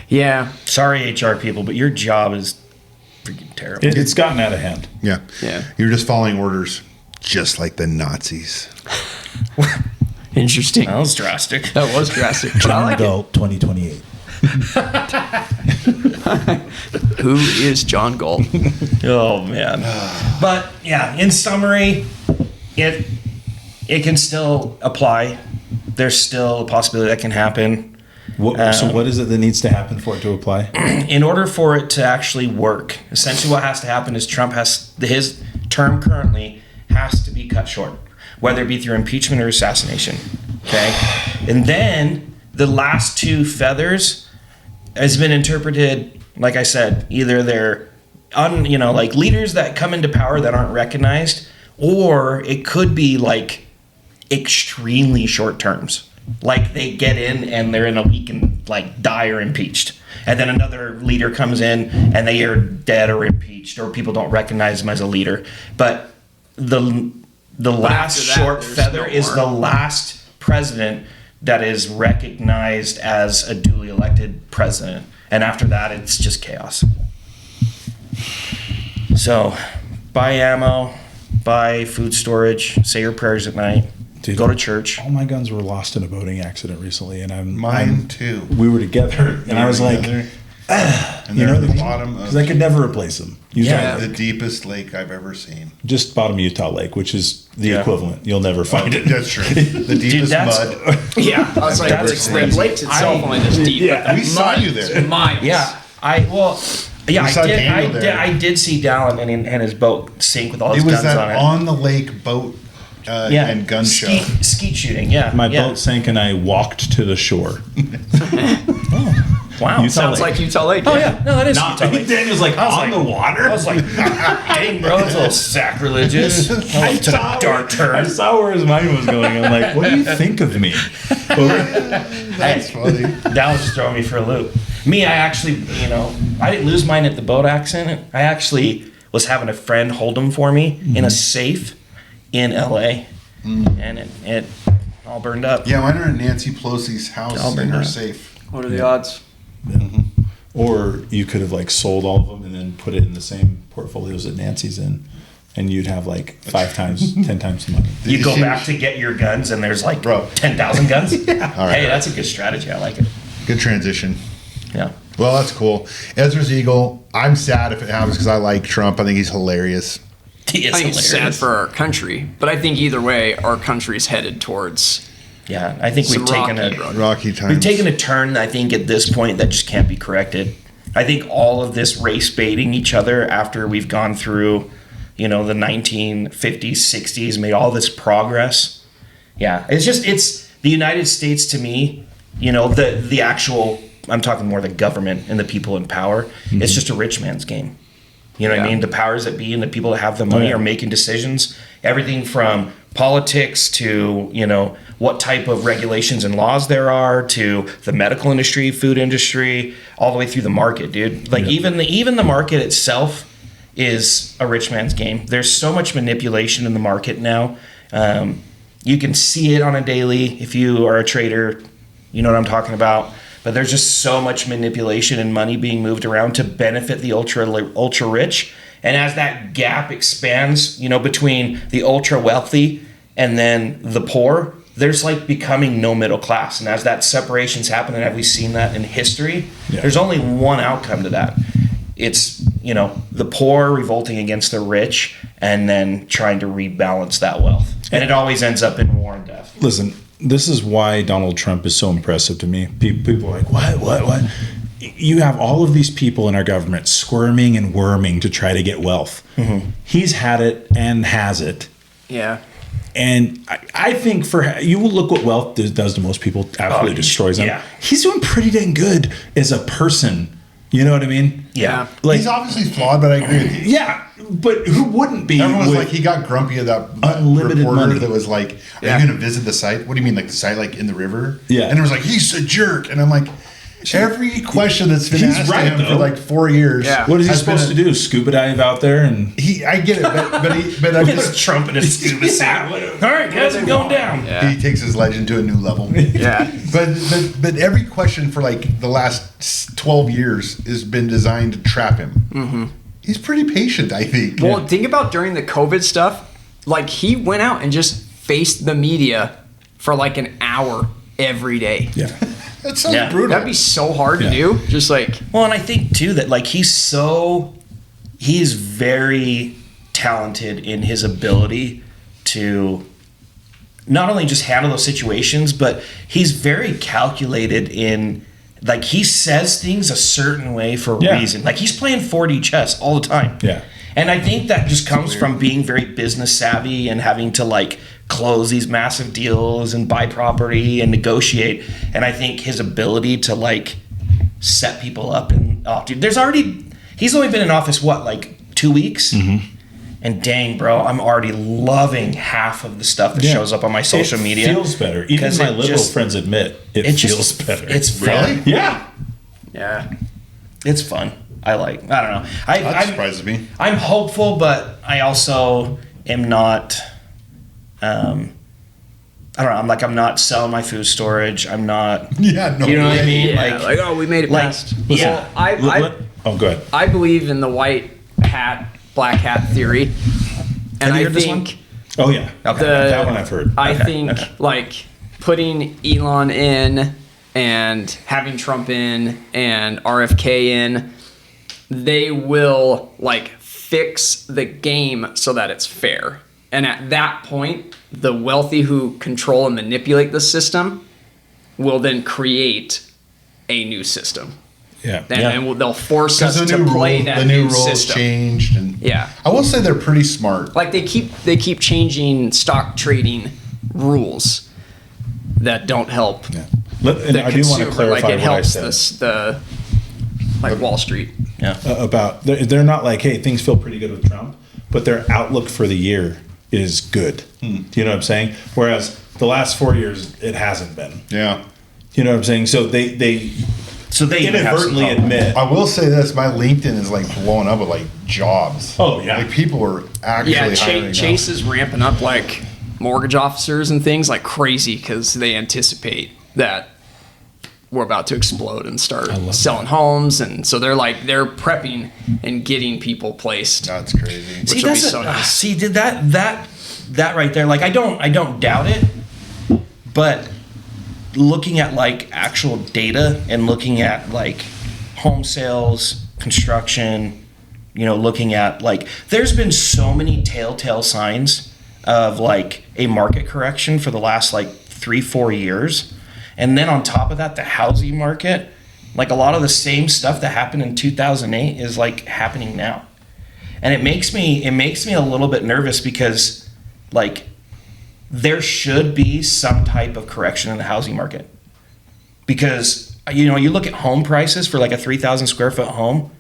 Yeah. Sorry, HR people, but your job is freaking terrible. It's gotten out of hand. Yeah. Yeah. You're just following orders, just like the Nazis. Interesting. That was drastic. That was drastic. But I like it. Galt 2028. Who is John Galt? Oh man. But yeah, in summary, it can still apply. There's still a possibility that can happen. So what is it that needs to happen for it to apply? In order for it to actually work, essentially what has to happen is Trump his term currently has to be cut short, whether it be through impeachment or assassination. Okay? And then the last two feathers has been interpreted, like I said, either they're like leaders that come into power that aren't recognized, or it could be like extremely short terms. Like they get in and they're in a week and like die or impeached. And then another leader comes in and they are dead or impeached, or people don't recognize them as a leader. But the last after that, short there's feather no is more. the last president that is recognized as a duly elected president. And after that, it's just chaos. So buy ammo, buy food storage, say your prayers at night, Dude, go to church. All my guns were lost in a boating accident recently, and Mine too. we were together, and I was like, and you they're know, at the bottom because of I could never replace them. Yeah. the deepest lake I've ever seen. Just bottom Utah Lake, which is the Yeah. equivalent. You'll never find it. That's true. The deepest that's- mud. Yeah. I was like, That's the Great crazy. Lakes itself only this deep. But We the saw mud you there. is miles. Yeah, I saw Daniel there. did see Dallin and his boat sink with all his It was guns that on it. on the lake boat and gun show. Skeet shooting. Yeah, My yeah. boat sank, and I walked to the shore. Wow, Utah Sounds Lake. like Utah Lake. Oh yeah, no, that is Not Utah Lake. Daniel's like I was on like- the water. I was like, dang, bro, it's a little sacrilegious. I took a dark I turn. saw where his mind was going. I'm like, what do you think of me? That's funny. That was just throwing me for a loop. Me, I actually, I didn't lose mine at the boat accident. I actually was having a friend hold them for me in a safe in LA, and it all burned up. Yeah, mine are in Nancy Pelosi's house I'll bring in her her up. safe. What are the odds? Or you could have like sold all of them and then put it in the same portfolios that Nancy's in, and you'd have like 5 times, 10 times the money. You go back to get your guns, and there's like Bro. 10,000 guns. All right. Hey, that's a good strategy. I like it. Good transition. Yeah. Well, that's cool. Ezra's Eagle. I'm sad if it happens because I like Trump. I think he's hilarious. He is I think it's sad hilarious. for our country, but I think either way, our country's headed towards Yeah, I think some we've taken rocky a road. Rocky times. we've taken a turn. I think at this point that just can't be corrected. I think all of this race baiting each other after we've gone through, the 1950s, 60s, made all this progress. Yeah, it's the United States to me. The actual. I'm talking more the government and the people in power. It's just a rich man's game. You know what I Yeah. mean? The powers that be and the people that have the money yeah. are making decisions. Everything from politics to, what type of regulations and laws there are to the medical industry, food industry, all the way through the market, dude. Like even the market itself is a rich man's game. There's so much manipulation in the market now. You can see it on a daily. If you are a trader, you know what I'm talking about. But there's just so much manipulation and money being moved around to benefit the ultra rich. And as that gap expands, between the ultra wealthy and then the poor, there's like becoming no middle class. And as that separation's happening, have we seen that in history? Yeah. There's only one outcome to that. It's, the poor revolting against the rich and then trying to rebalance that wealth. And it always ends up in war and death. Listen, this is why Donald Trump is so impressive to me. People are like, what? You have all of these people in our government squirming and worming to try to get wealth. Mm-hmm. He's had it and has it. Yeah. And I think you look what wealth does to most people, absolutely destroys them. yeah. He's doing pretty dang good as a person. You know what I mean? Yeah. Like, He's obviously flawed, but I agree with you. yeah, but who wouldn't be? Everyone's with like, he got grumpy at that unlimited reporter money. that was like, "Are Yeah. you going to visit the site? What do you mean, like the site, like in the river?" Yeah. and it was like, "He's a jerk," and I'm like, every question that's been He's asked right, to him for though. like 4 years. Yeah. What is he has been supposed to do? Scuba dive out there and I get it, but I His Trump and his scuba suit. All right, guys, I'm going down. Yeah. he takes his legend to a new level. Yeah. But every question for like the last 12 years has been designed to trap him. Mm-hmm. He's pretty patient, I think. Well, think about during the COVID stuff. Like, he went out and just faced the media for like an hour every day. yeah. That sounds Yeah. brutal. That'd be so hard to do. Just like, Well, and I think too that like he's very talented in his ability to not only just handle those situations, but he's very calculated in like he says things a certain way for a Yeah. reason. Like he's playing 4D chess all the time. Yeah. And I think that just comes from being very business savvy and having to like close these massive deals and buy property and negotiate. And I think his ability to like set people up and dude, he's only been in office like 2 weeks? Mm-hmm. And dang, bro, I'm already loving half of the stuff that shows up on my social media. It feels better. Even 'Cause my it liberal just- friends admit it feels just, better. It's fun. yeah. yeah. It's fun. I don't know. That surprises me. I'm hopeful, but I also am not. I don't know. I'm not selling my food storage. I'm not. Yeah, no You know what I way. mean? Yeah, like, oh, we made it past. yeah. Well, Oh, go ahead. I believe in the white hat, black hat theory. And Have you I heard this one? think Oh, yeah. Okay. That one I've heard. I think like putting Elon in and having Trump in and RFK in, they will like fix the game so that it's fair. And at that point, the wealthy who control and manipulate the system will then create a new system. Yeah. And they'll force us Because to play the that new new rules system. changed, and Yeah. I will say they're pretty smart. Like they keep changing stock trading rules that don't help Yeah. the I do want to consumer. clarify Like it what helps I said the like Wall Street. about they're not like, hey, things feel pretty good with Trump, but their outlook for the year is good. Do you know what I'm saying? Whereas the last 4 years, it hasn't been. Yeah. You know what I'm saying? So they even have some inadvertently hope. admit. I will say this: my LinkedIn is like blowing up with like jobs. Oh, yeah. like people are actually Yeah, hiring now. Chase is ramping up like mortgage officers and things like crazy because they anticipate that we're about to explode and start selling homes, and so they're prepping and getting people placed. That's crazy. Which will be so nice. See, did that right there? Like, I don't doubt it, but looking at like actual data and looking at like home sales, construction, looking at like, there's been so many telltale signs of like a market correction for the last like 3-4 years. And then on top of that, the housing market, like a lot of the same stuff that happened in 2008 is like happening now. And it makes me a little bit nervous because like there should be some type of correction in the housing market. Because, you look at home prices for like a 3,000 square foot home,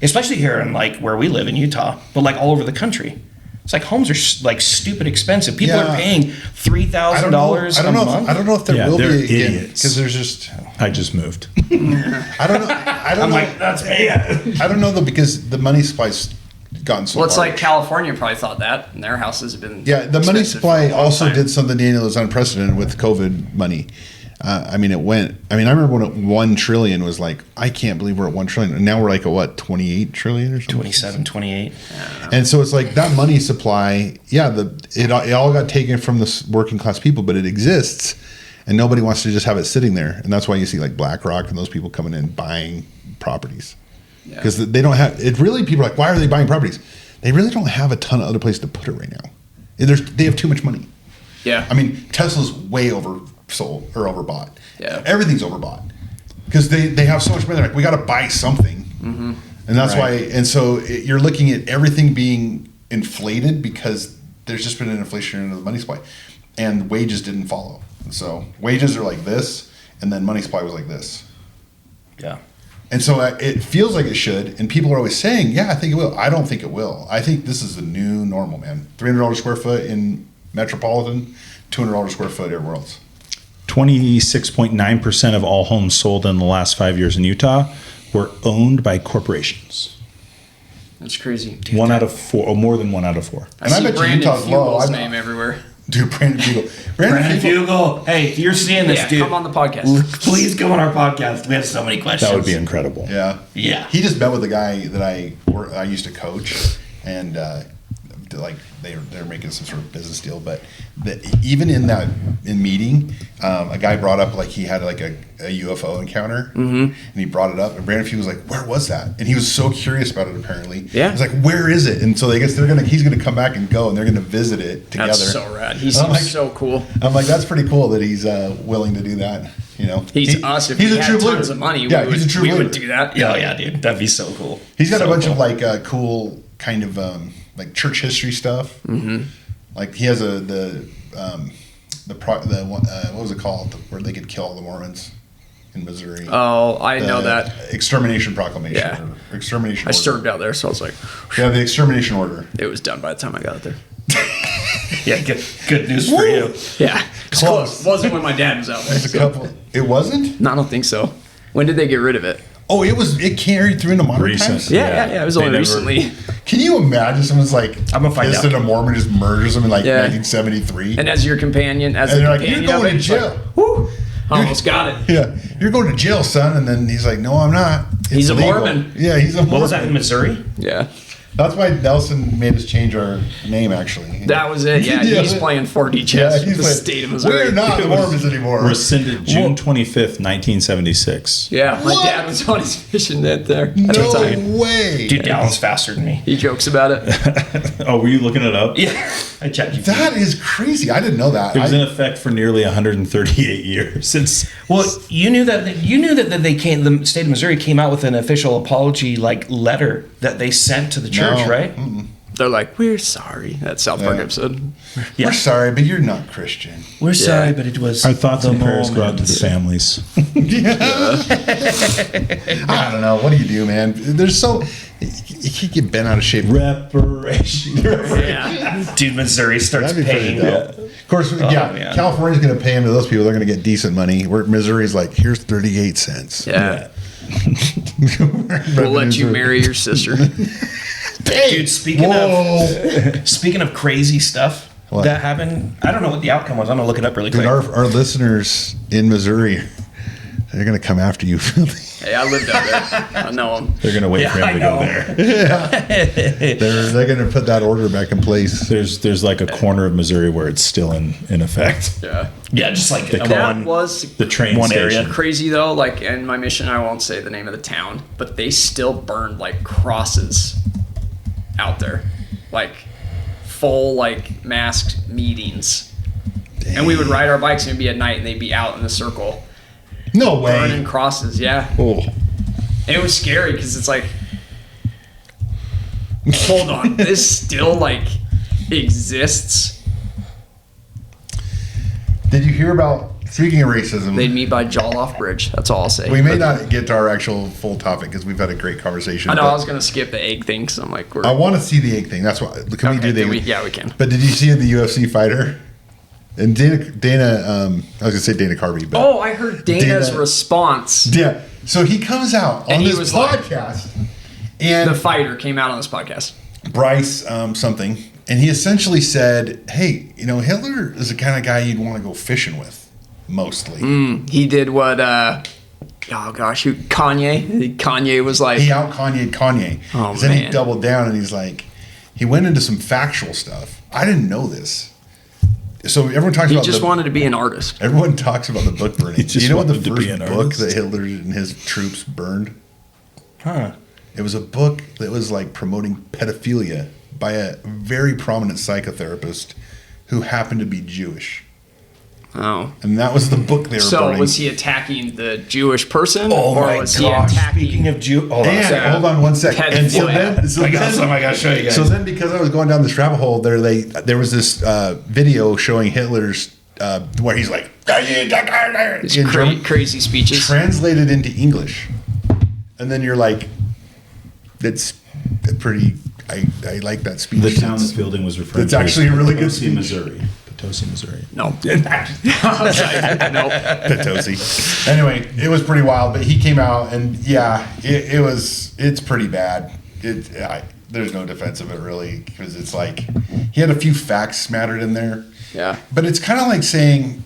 especially here in like where we live in Utah, but like all over the country. It's like homes are like stupid expensive. People are paying $3,000 a month. I don't know if there Yeah, will they're be again idiots. because there's just. I just moved. I don't know. I don't know. Like, that's me. I don't know though because the money supply's gotten so. Well, it's large. like California probably thought that, and their houses have been. Yeah, the money expensive supply for a long also time. did something, Daniel, that was unprecedented with COVID money. I remember when 1 trillion was like, I can't believe we're at 1 trillion. And now we're like at what, 28 trillion or something? 27, 28. And so it's like that money supply, it all got taken from the working class people, but it exists and nobody wants to just have it sitting there. And that's why you see like BlackRock and those people coming in buying properties. Because they don't have, it really, people are like, why are they buying properties? They really don't have a ton of other place to put it right now. They have too much money. Yeah. I mean, Tesla's way oversold or overbought. Yeah. Everything's overbought because they have so much money. They're like, we got to buy something, and that's why. And so you're looking at everything being inflated because there's just been an inflation into the money supply, and wages didn't follow. So wages are like this, and then money supply was like this. Yeah. And so it feels like it should, and people are always saying, "Yeah, I think it will." I don't think it will. I think this is the new normal, man. $300 square foot in metropolitan, $200 square foot everywhere else. 26.9% of all homes sold in the last 5 years in Utah were owned by corporations. That's crazy. One out of four, or more than 1 out of 4. I see bet you Brandon Utah's low. Fugel's name everywhere. Dude, Brandon Fugel. Brandon Fugel. Hey, if you're seeing this, Yeah, dude, come on the podcast. please come on our podcast. We have so many questions. That would be incredible. Yeah. Yeah. He just met with a guy that I used to coach, and like they're making some sort of business deal. But even in meeting, a guy brought up like he had like a UFO encounter, and he brought it up, and Brandon Few was like, "Where was that?" And he was so curious about it. Apparently, Yeah. He's like, "Where is it?" And so I guess he's gonna come back and go, and they're gonna visit it together. That's so rad. He I'm seems like- so cool. I'm like, that's pretty cool that he's willing to do that. You know, He's us. If he's we a had true tons believer. of money, Yeah, we he's a true would believer. do that. Oh, yeah, dude. That'd be so cool. He's got So a bunch cool. of like cool kind of like church history stuff. Mm-hmm. Like he has what was it called where they could kill all the Mormons in Missouri? Oh, I know that. Extermination Proclamation. Yeah. Or extermination. I order. served out there, so I was like, Yeah, the extermination order. it was done by the time I got there. Yeah, good news for you. Yeah, it's Close. close. Wasn't when my dad was out there. There's a couple. It wasn't. No, I don't think so. When did they get rid of it? Oh, it carried through into modern Recent. times. Yeah. It was They only never- recently. Can you imagine someone's like, I'm gonna find visited out. a Mormon just murders him in like Yeah. 1973, And as your companion, and they're like, "You're going to it's like, jail." whew, almost got it. Yeah, you're going to jail, son. And then he's like, "No, I'm not. It's He's a legal." Mormon. Yeah, he's a Mormon. What was that in Missouri? Yeah, That's why Nelson made us change our name, actually. that was it. Yeah, Yeah. he's playing 4D chess he's with the like, state of Missouri. We're not the Mormons anymore. Rescinded June 25th, 1976. Yeah, my What? dad was on his mission that there at the No time. way. Dude, Dallin's faster than me. He jokes about it. Oh, were you looking it up? Yeah, I checked you. That is crazy. I didn't know that. It was in effect for nearly 138 years. Since Well, you knew that the state of Missouri came out with an official apology like letter that they sent to the church, No. right? They're like, we're sorry. That South Park Yeah. episode. Yeah. We're sorry, but you're not Christian. We're sorry, but it was our thoughts the and prayers go out to Mormons. the families. I don't know. What do you do, man? There's you can't get bent out of shape. Reparation. Yeah. Dude, Missouri starts That'd be pretty paying. dope. Of course, man. California's going to pay into those people. They're going to get decent money. Where Missouri's like, here's 38 cents. Yeah. We'll let you marry your sister. Dude, speaking of crazy stuff What? that happened, I don't know what the outcome was. I'm gonna look it up really quick. Dude, our listeners in Missouri, they're going to come after you. Hey, I lived out there. I know him. They're gonna wait Yeah, for him I to go know. there. they're going to put that order back in place. There's like a corner of Missouri where it's still in effect. Yeah. Yeah, just like The a That one. was The train One station. area. crazy though. Like in my mission, I won't say the name of the town, but they still burned like crosses out there, like full like masked meetings. And we would ride our bikes and it'd be at night and they'd be out in the circle No burning way. crosses. Yeah. Oh. And it was scary because it's like, hold on, this still like exists. Did you hear about, speaking of racism, They'd meet by Jolloff Bridge. That's all I'll say. we may not get to our actual full topic because we've had a great conversation. I know but I was gonna skip the egg thing, so I'm like, we're I want to see the egg thing. That's why. Can we okay. do the Then egg? yeah, we can. But did you see the UFC fighter? And Dana, I was gonna say Dana Carvey, but Oh, I heard Dana's Dana- response. yeah. So he comes out And on he this was like- podcast, and The fighter came out on this podcast. Bryce something, and he essentially said, "Hey, Hitler is the kind of guy you'd want to go fishing with, mostly." He did what? Oh gosh, who? Kanye. Kanye was like, He out Kanye'd Kanye. Oh, Then he man. doubled down, and he's like, he went into some factual stuff. I didn't know this. So everyone talks he about just wanted to be an artist. Everyone talks about the book burning. He just You know what the wanted to be first an book artist. that Hitler and his troops burned? Huh. It was a book that was like promoting pedophilia by a very prominent psychotherapist who happened to be Jewish. Oh. And that was the book they were So burning. was he attacking the Jewish person, Oh or my was he gosh! attacking? Speaking of Jew, hold on. a And second. hold on one second. And so Pedophilia. then, so I got then- something I gotta show you guys. So then, because I was going down this rabbit hole, there was this video showing Hitler's where he's like His in German, crazy speeches. translated into English. and then you're like, that's pretty. I like that speech. The town that Fielding was referring It's to. actually a really good Potosi, speech. Missouri. Potosi, Missouri. No. Potosi. Anyway, it was pretty wild, but he came out and it's pretty bad. There's no defense of it really, because it's like he had a few facts smattered in there. Yeah. But it's kind of like saying,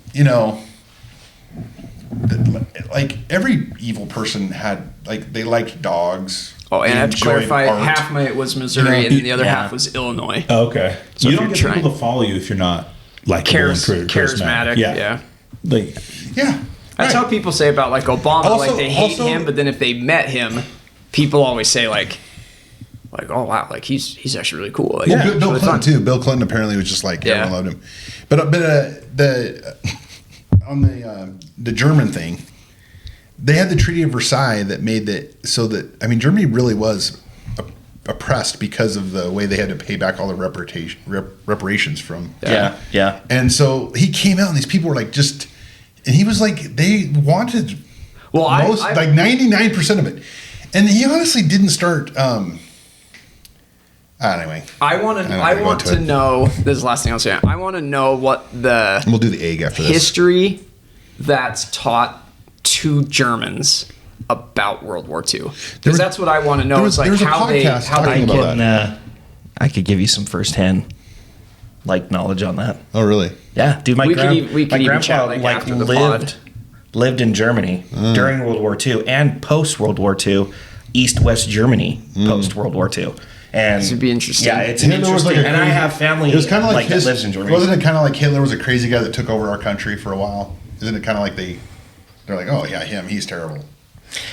like every evil person had, like, they liked dogs. Oh, and I have to enjoyed clarify, art. half of it was Missouri, and the other Yeah. half was Illinois. Oh, okay. So you if don't you're get people trying- to follow you if you're not like Charismatic, yeah. Like, Yeah. That's right. how people say about like Obama, Also- like they hate also- him, but then if they met him, people always say like, oh wow, like he's actually really cool. Like, Well, yeah, Bill really Clinton fun. too. Bill Clinton apparently was just like, everyone Yeah. loved him. But on the German thing, they had the Treaty of Versailles that made that so that, I mean, Germany really was oppressed because of the way they had to pay back all the reparations from. Yeah. And so he came out and these people were like and he was like, they wanted like 99% of it. And he honestly didn't start, anyway. I want to know, this is the last thing I'll say. I want to know what the We'll do the egg after this. history that's taught to Germans about World War II. Because that's what I want to know. It's like there was a how they podcast talking about that. I could give you some firsthand knowledge on that. Oh, really? Yeah, dude. We could even chat, like, after the pod. lived in Germany during World War II and post World War II, East-West Germany post World War II. And this would be interesting. Yeah, it's Hitler was interesting. like And I have family it was kind of like that lives in Germany. Wasn't it kind of like Hitler was a crazy guy that took over our country for a while? Isn't it kind of like they're like, oh yeah, he's terrible.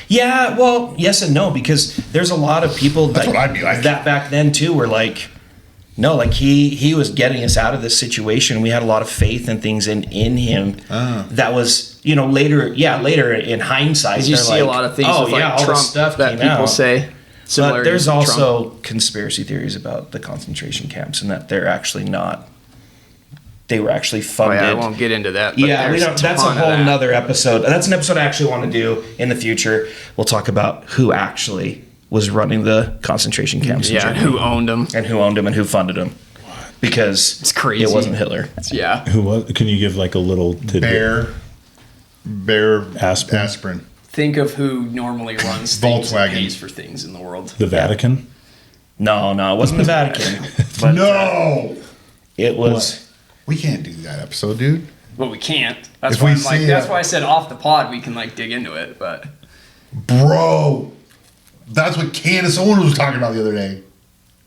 Yeah, well, yes and no, because there's a lot of people That's what I'd be like. that back then too were like, no, like he was getting us out of this situation. We had a lot of faith and things in him that was, later in hindsight. You see a lot of things with like all this Trump stuff that came people out. say. But there's to Trump. also conspiracy theories about the concentration camps and that they're actually not. They were actually funded. I won't get into that. But Yeah, we don't, that's a whole nother episode. That's an episode I actually want to do in the future. We'll talk about who actually was running the concentration camps. in Yeah, Germany. who owned them. And who owned them and who funded them. Because it's crazy. It wasn't Hitler. Yeah. who was? Can you give like a little tidbit? Bear Aspirin. Think of who normally runs things and Volkswagen. pays for things in the world. The Vatican. No, it wasn't the Vatican. But, No, it was. we can't do that episode, dude. Well, we can't. That's If why we I'm like. see That's that- why I said off the pod we can like dig into it. But Bro, that's what Candace Owens was talking about the other day.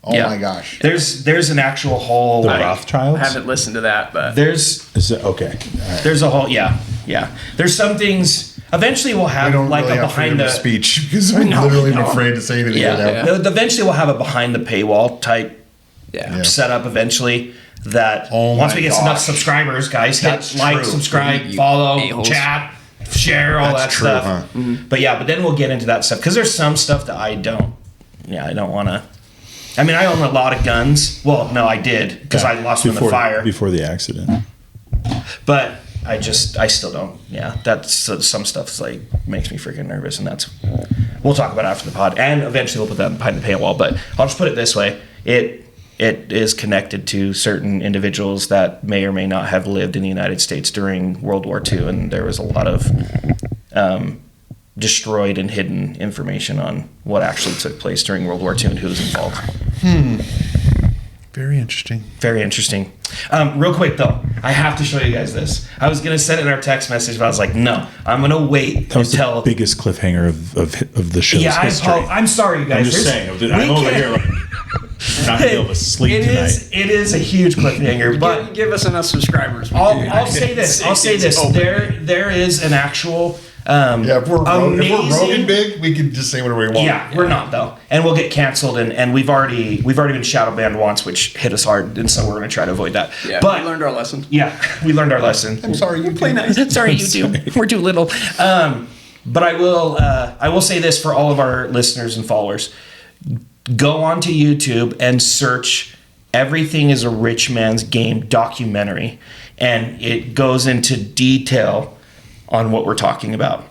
Oh Yeah. my gosh. There's an actual whole. The I Rothschilds. haven't listened to that. But There's Is it okay? All right. There's a whole yeah. There's some things. Eventually, we'll I have don't like really a have freedom behind of the speech because I'm literally afraid to say anything right now. Yeah. Eventually, we'll have a behind the paywall type yeah. set up. Eventually, that Oh once my we get enough gosh. subscribers, guys, hit That's like, true. subscribe, You follow, a-holes. chat, share, all That's that true, stuff. huh? But then we'll get into that stuff because there's some stuff that I don't. Yeah, I don't want to. I mean, I own a lot of guns. Well, no, I did because I lost them in the fire. Before the accident. But I still don't. Yeah, that's some stuff's like makes me freaking nervous, and we'll talk about it after the pod, and eventually we'll put that behind the paywall. But I'll just put it this way: it is connected to certain individuals that may or may not have lived in the United States during World War II, and there was a lot of destroyed and hidden information on what actually took place during World War II and who was involved. Very interesting. Very interesting. Real quick though, I have to show you guys this. I was gonna send it in our text message, but I was like, no, I'm gonna wait That was until. the biggest cliffhanger of the show's Yeah, history. I'm sorry, you guys. I'm just saying. I'm over here like not gonna be able to sleep It tonight. is a huge cliffhanger, but give us enough subscribers. I'll say this. open. There is an actual. Yeah, if we're amazing- Rogan big, we can just say whatever we want. Yeah, we're not though, and we'll get canceled, and we've already been shadow banned once, which hit us hard, and so we're gonna try to avoid that. Yeah, but we learned our lesson. Yeah, we learned our lesson. I'm sorry, you Play nice. Sorry, you do. We're too little. But I will say this for all of our listeners and followers: go onto YouTube and search "Everything Is a Rich Man's Game" documentary, and it goes into detail on what we're talking about.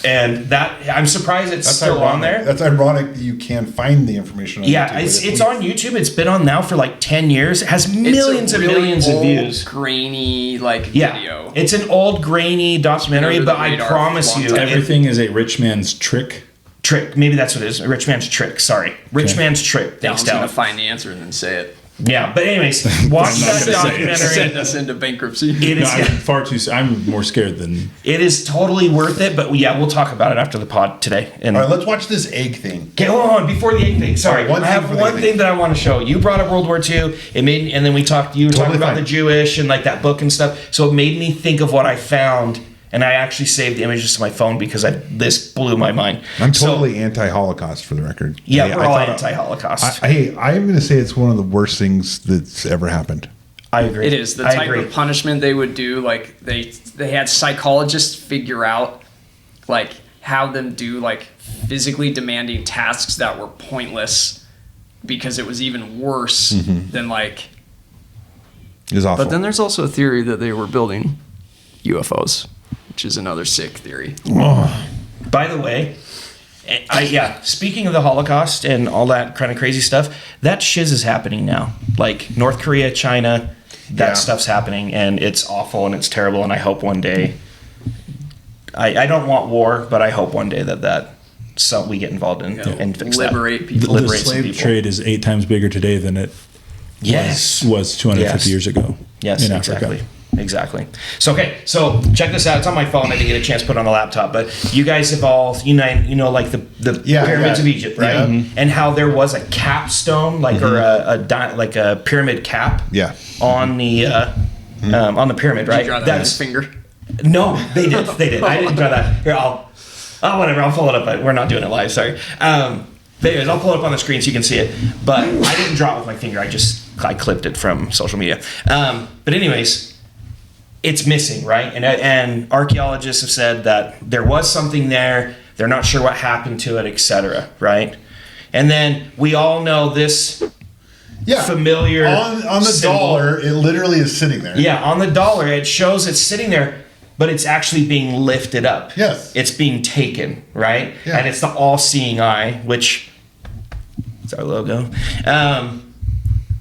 And that I'm surprised it's still on there. That's ironic that you can find the information on Yeah, YouTube. it's on YouTube. It's been on now for like 10 years. It has millions and millions of views. Grainy video. It's an old grainy documentary, Under the but I radar promise for a you, long time. Everything is a rich man's trick. trick. Maybe that's what it is. A rich man's trick. Sorry, rich man's trick. Thanks, Alan's gonna Dallin. find the answer and then say it. Yeah, but anyways, watch that Send documentary. us into bankruptcy. It is. I'm more scared than. It is totally worth it. But yeah, we'll talk about it after the pod today. And All right, let's watch this egg thing. okay, hold on. Before the egg thing, sorry, One I thing have for the one egg thing thing. that I want to show. You brought up World War II. It made, and then we talked. You were Totally talking about fine. the Jewish and like that book and stuff. So it made me think of what I found, and I actually saved the images to my phone because this blew my mind. I'm So- totally anti-Holocaust for the record. Yeah, Hey, we're I all thought- anti-Holocaust. Hey, I'm going to say it's one of the worst things that's ever happened. I agree. It is the I type agree. of punishment they would do. Like they had psychologists figure out like how them do like physically demanding tasks that were pointless because it was even worse than like. It was awful. But then there's also a theory that they were building UFOs, which is another sick theory. By the way, speaking of the Holocaust and all that kind of crazy stuff, that shiz is happening now. Like North Korea, China, that stuff's happening, and it's awful and it's terrible. And I hope one day, I don't want war, but I hope one day that we get involved in and fix Liberate that. people. The Liberate some slave people. trade is 8 times bigger today than it was 250 Yes. years ago. Yes, in exactly. Africa. Exactly. So check this out. It's on my phone. I didn't get a chance to put it on the laptop, but you guys have all like the pyramids of Egypt, right? Yeah. And how there was a capstone, like or a pyramid cap, on the pyramid, right? Did you draw that with his finger? No, they did. They did. I didn't draw that. Here, whatever. I'll pull it up. We're not doing it live. Sorry. But anyways, I'll pull it up on the screen so you can see it. But I didn't draw it with my finger. I clipped it from social media. But anyways, it's missing, right? And archaeologists have said that there was something there. They're not sure what happened to it, etc. Right? And then we all know this familiar on the symbol. dollar. It literally is sitting there. Yeah, on the dollar, it shows it's sitting there, but it's actually being lifted up. Yes. It's being taken, right? Yeah. And it's the all-seeing eye, which is our logo.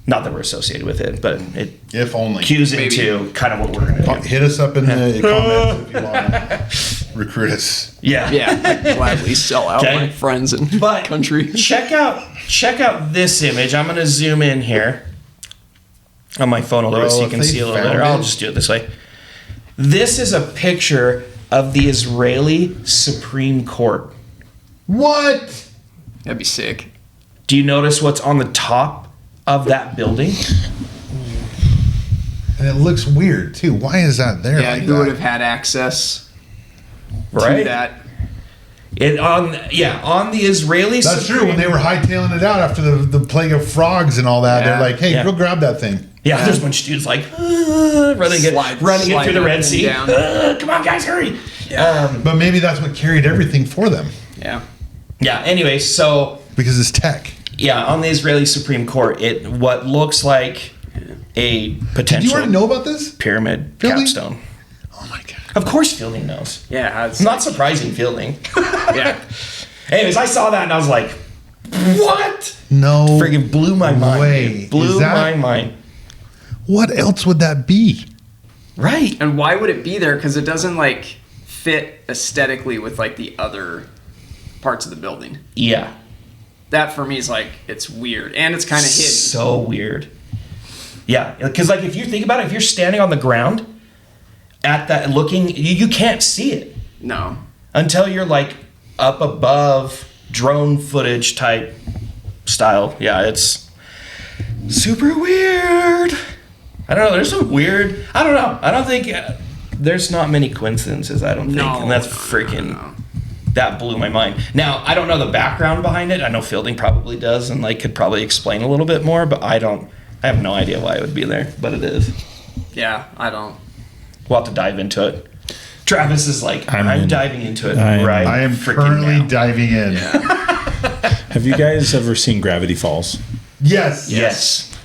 Not that we're associated with it, but it If only. cues into kind of what we're going to do. Hit us up in the comments if you want to recruit us. Yeah. Yeah, I'd gladly sell out Okay. my friends and But country. check out this image. I'm going to zoom in here on my phone a little bit so you If can they see a little found better. I'll it- just do it this way. This is a picture of the Israeli Supreme Court. What? That'd be sick. Do you notice what's on the top of that building? And it looks weird, too. Why is that there Yeah, like who that? would have had access Right? to that? On the Israeli That's Supreme. true. When they were hightailing it out after the plague of frogs and all that, Yeah. they're like, "Hey, Yeah. go grab that thing." Yeah, there's a bunch of dudes like running it through the Red Sea. down. Come on, guys, hurry! But maybe that's what carried everything for them Yeah. Yeah. Anyway, so Because it's tech. yeah, on the Israeli Supreme Court, what looks like a Did potential you already know about this? pyramid Fielding? capstone. Oh my god! Of course, Fielding knows. Yeah. It's not surprising, Fielding. Yeah. Anyways, I saw that and I was like, "What?" No. Friggin' blew my mind. way. It blew Is that- my mind. What else would that be? Right. And why would it be there? Because it doesn't like fit aesthetically with like the other parts of the building. Yeah. That for me is like it's weird and it's kind of hidden. So weird. Yeah, because like if you think about it, if you're standing on the ground at that looking, you can't see it No. until you're like up above drone footage type style. Yeah, it's super weird. I don't know. There's some weird. I don't know. I don't think there's not many coincidences. I don't think, No, and that's no, freaking. no. That blew my mind. Now I don't know the background behind it. I know Fielding probably does, and like could probably explain a little bit more. But I don't. I have no idea why it would be there, but it is. Yeah, I don't. We'll have to dive into it. Travis is like, I'm in. diving into it I am- right. I am freaking currently now. diving in. Have you guys ever seen Gravity Falls? Yes. Yes.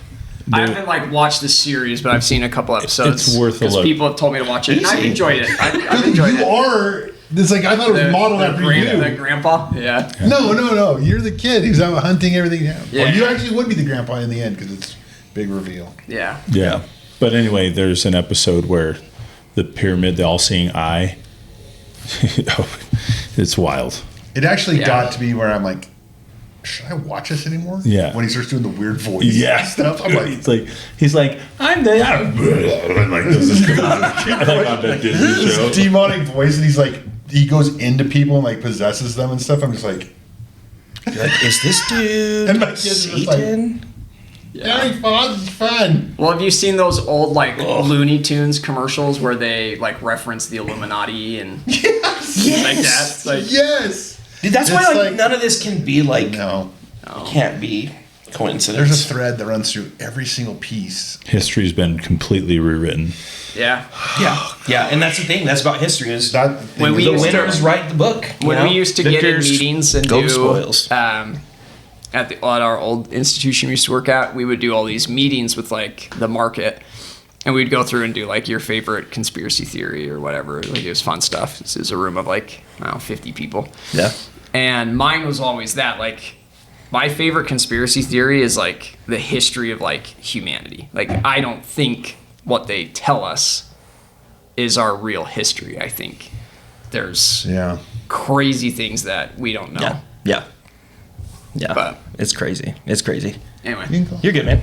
I haven't like watched the series, but I've seen a couple episodes. It's worth a because look. people have told me to watch it, and I've Easy. enjoyed it. I've enjoyed You it. are It's like I thought it was modeled after you. The grandpa? Yeah. No. You're the kid who's out hunting everything down. Yeah. Or you actually would be the grandpa in the end because it's big reveal. Yeah. Yeah. But anyway, there's an episode where the pyramid, the all-seeing eye, it's wild. It actually got to be where I'm like, should I watch this anymore? Yeah. When he starts doing the weird voice stuff, I'm like, he's like, I'm the. I'm like, this is crazy. Like on the Disney show. This demonic voice, and he's like, he goes into people and like possesses them and stuff. I'm just like, is this dude and my kids are just like, Satan? Harry Fox is fun. Well, have you seen those old like Looney Tunes commercials where they like reference the Illuminati and Yes. like that? It's like, Yes. Dude, that's It's why like, like- none of this can be like No. can't be coincidence. There's a thread that runs through every single piece. History's been completely rewritten. yeah. yeah, and that's the thing. That's about history is That When thing we the used to- winners write the book. When we used to get in meetings and go do spoils. at our old institution we used to work at, we would do all these meetings with like the market, and we'd go through and do like your favorite conspiracy theory or whatever. Like it was fun stuff. This is a room of like 50 people. Yeah. And mine was always that, like, my favorite conspiracy theory is, like, the history of, like, humanity. Like, I don't think what they tell us is our real history. I think there's crazy things that we don't know. Yeah. But it's crazy. It's crazy. anyway, You're good, man.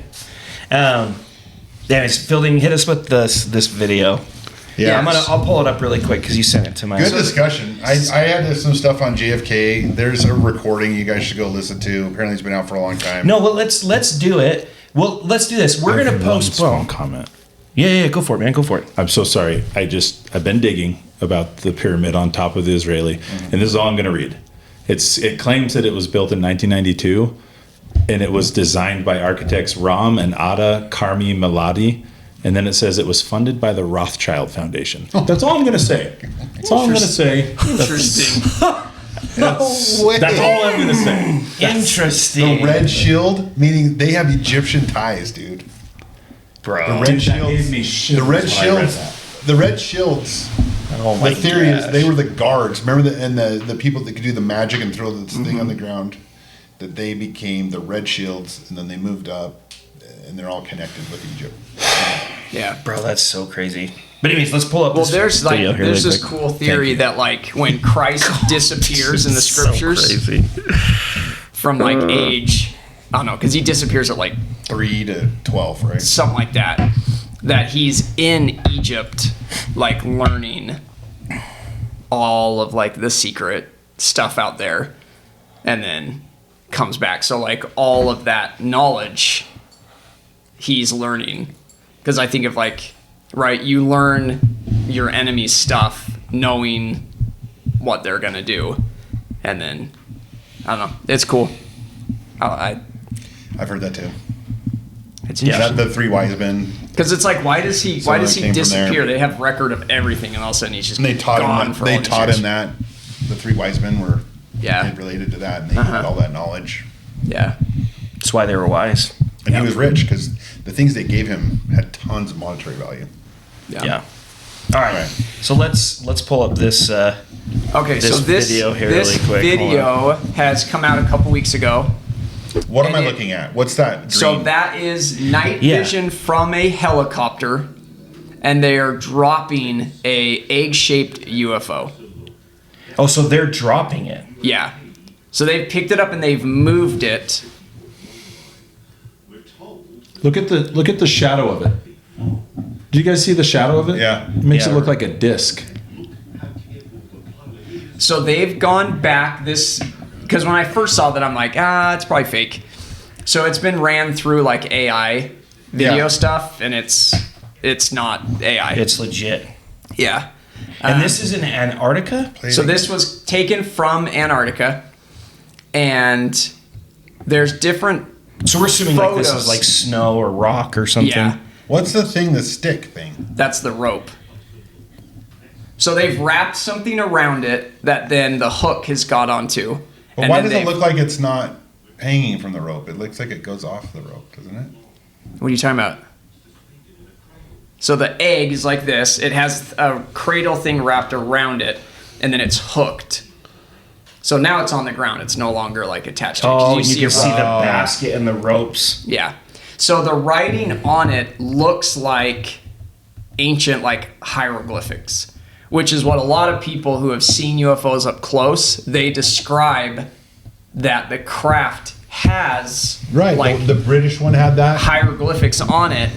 Anyways, Fielding, hit us with this video. Yeah. I'll pull it up really quick because you sent it to my. Good discussion. I had some stuff on JFK. There's a recording you guys should go listen to. Apparently, it's been out for a long time. No, well, let's do it. Well, let's do this. We're gonna Small postpone. comment. Yeah, go for it, man. Go for it. I'm so sorry. I've been digging about the pyramid on top of the Israeli, and this is all I'm going to read. It claims that it was built in 1992, and it was designed by architects Ram and Ada Karmi Meladi, and then it says it was funded by the Rothschild Foundation. That's all I'm going to say. That's all I'm going to say. interesting. No way. That's all I'm going to say. Interesting. The red shield, meaning they have Egyptian ties, dude. bro. The red Dude, that shields. gave me shivers The red when I read shields. that. The red shields. Oh my The theory is gosh. they were the guards. Remember the people that could do the magic and throw this thing on the ground. That they became the red shields, and then they moved up, and they're all connected with Egypt. Yeah. Bro, that's so crazy. But anyways, let's pull up. Well, this there's like video here there's really this quick. cool Thank theory you. that like when Christ disappears in the So scriptures crazy. from like age, I don't know, because he disappears at like 3 to 12, right? something like that, that he's in Egypt, like learning all of like the secret stuff out there, and then comes back. So like all of that knowledge he's learning, because I think of like, right, you learn your enemy's stuff knowing what they're gonna do, and then I don't know, it's cool. I've heard that too. It's Is that the 3 wise men? because it's like, why does he So that came from disappear? there. They have record of everything, and all of a sudden he's just And they taught gone him. for They all these taught years. him that the 3 wise men were Yeah. related to that, and they had all that knowledge. Yeah. That's why they were wise. And he was rich because the things they gave him had tons of monetary value. Yeah. All right. So let's pull up this. Okay, This so this video here this really quick. video has come out a couple weeks ago. What am And I it- looking at? What's that? Green? So that is night Yeah. vision from a helicopter, and they are dropping a egg-shaped UFO. Oh, so they're dropping it. Yeah. So they've picked it up and they've moved it. Look at the shadow of it. Do you guys see the shadow of it? Yeah. It makes Yeah. it look like a disc. So they've gone back this, because when I first saw that, I'm like, it's probably fake. So it's been ran through like AI video Yeah. stuff, and it's not AI. It's legit. Yeah. And this is in Antarctica? So this was taken from Antarctica, and there's different. So we're assuming like this Photos. is like snow or rock or something. Yeah, What's the thing? The stick thing? that's the rope. So they've wrapped something around it that then the hook has got onto. But why does it look like it's not hanging from the rope? It looks like it goes off the rope, doesn't it? What are you talking about? So the egg is like this. It has a cradle thing wrapped around it, and then it's hooked. So now it's on the ground. It's no longer like attached to it. 'Cause Oh, you can see the around. basket and the ropes. Yeah. So the writing on it looks like ancient like hieroglyphics, which is what a lot of people who have seen UFOs up close, they describe that the craft has Right. like the British one had that. hieroglyphics on it,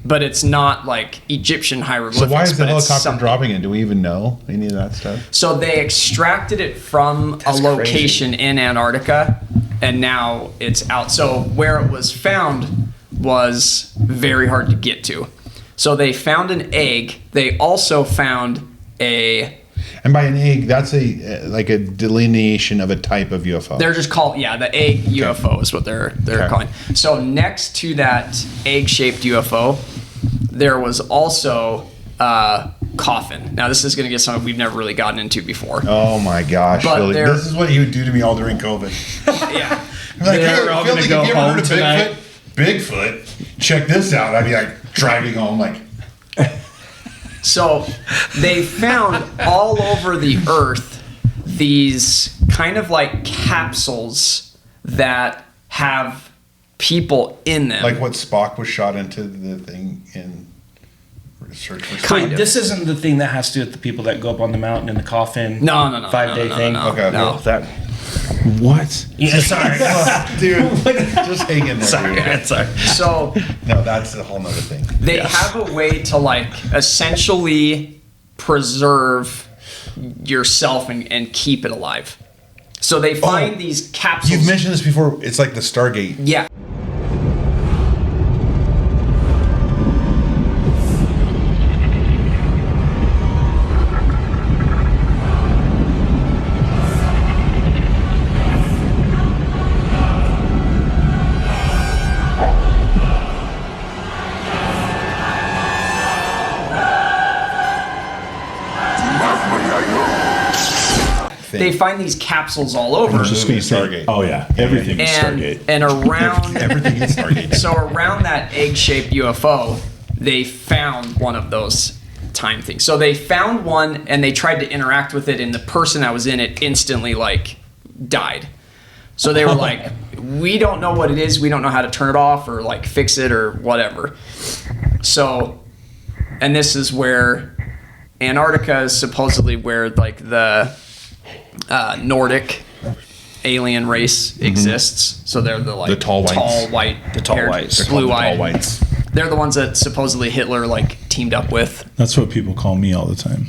but it's not like Egyptian So hieroglyphics. why is the but it's helicopter something. dropping it? Do we even know any of that stuff? So they extracted it from That's a location in Antarctica, and now it's out. So where it was found was very hard to get to. So they found an egg. They also found a. And by an egg, that's a like a delineation of a type of UFO. They're just called the egg UFO is what they're Okay. calling. So next to that egg-shaped UFO, there was also a coffin. Now this is going to get something we've never really gotten into before. Oh my gosh, But Billy. they're- This is what he would do to me all during COVID. Yeah. I'm like, They're hey, all Phil, gonna have go you ever home heard of tonight. Bigfoot? Check this out. I'd be like driving home like, So they found all over the earth these kind of like capsules that have people in them. like what Spock was shot into the thing in Search for Kind Spock. of. This isn't the thing that has to do with the people that go up on the mountain in the coffin. No, 5-day thing. no, Okay. no. That. What? Yeah, sorry. Dude, just hang in there. sorry. Dude. Sorry. So No, that's a whole nother thing. they have a way to like essentially preserve yourself and keep it alive. So they find these capsules. You've mentioned this before. It's like the Stargate. Yeah. They find these capsules all over. Just gonna say, Stargate. oh yeah, everything is and Stargate. and around Everything is Stargate. so around that egg-shaped UFO, they found one of those time things. So they found one and they tried to interact with it, and the person that was in it instantly like died. So they were like, we don't know what it is, we don't know how to turn it off or like fix it or whatever. So, and this is where Antarctica is supposedly where like the Nordic alien race exists. So they're the like The tall whites. The tall haired, whites. They're called the blue-eyed. tall whites. They're the ones that supposedly Hitler like teamed up with. That's what people call me all the time.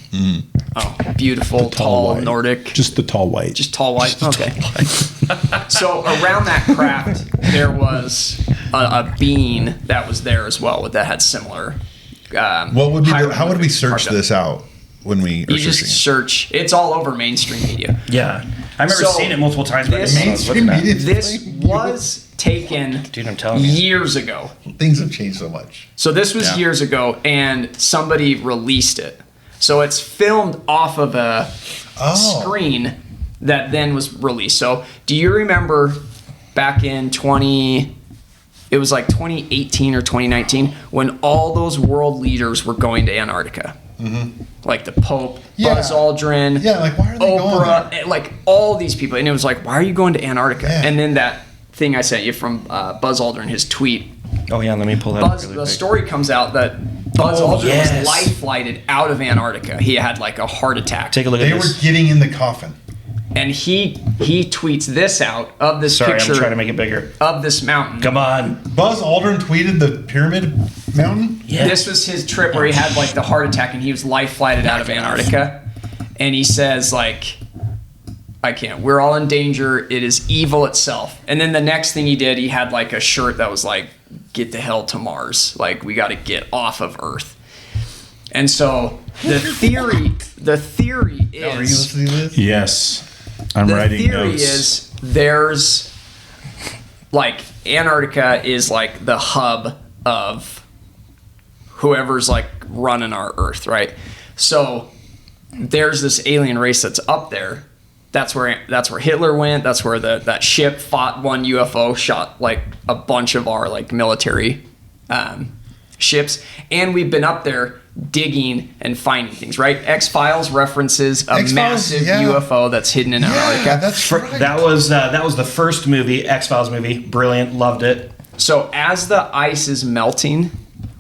Oh, beautiful, tall, white. Nordic. Just the tall white. Just tall white. Okay. So around that craft, there was a being that was there as well that had similar. What would be? How would we search hieroglyphic this out when we are You just searching? search. It's all over mainstream media. Yeah. I remember So, seeing it multiple times. But I this- didn't know what I was looking at. This was taken Dude, I'm telling you. years ago. Things have changed so much. So this was Yeah. years ago, and somebody released it. So it's filmed off of a screen that then was released. So do you remember back in it was like 2018 or 2019 when all those world leaders were going to Antarctica? Like the Pope, Yeah. Buzz Aldrin, Yeah, like, why are they going Oprah, there? like all these people. And it was like, why are you going to Antarctica? Yeah. And then that thing I sent you from Buzz Aldrin, his tweet, Oh, yeah. Let me pull that up. Buzz, Really the quick. story comes out that Buzz Oh, Aldrin yes. was life flighted out of Antarctica. He had like a heart attack. Take a look They at were this. getting in the coffin. And he tweets this out of this Sorry, picture I'm trying to make it bigger. of this mountain. Come on. Buzz Aldrin tweeted the Pyramid Mountain. Yeah. This was his trip where he had like the heart attack and he was life flighted out of Antarctica. And he says like, I can't. We're all in danger. It is evil itself. And then the next thing he did, he had like a shirt that was like, get the hell to Mars. Like we got to get off of Earth. And so the theory Are you is listening to this? Yes. I'm the writing theory notes. is there's like Antarctica is like the hub of whoever's like running our Earth, right? So there's this alien race that's up there. That's where Hitler went. That's where that ship fought one UFO, shot like a bunch of our like military ships, and we've been up there. digging and finding things, right? X-Files references a X-Files, massive yeah. UFO that's hidden in Antarctica. Yeah, that's right. That was the first movie, X-Files movie. Brilliant, loved it. So as the ice is melting,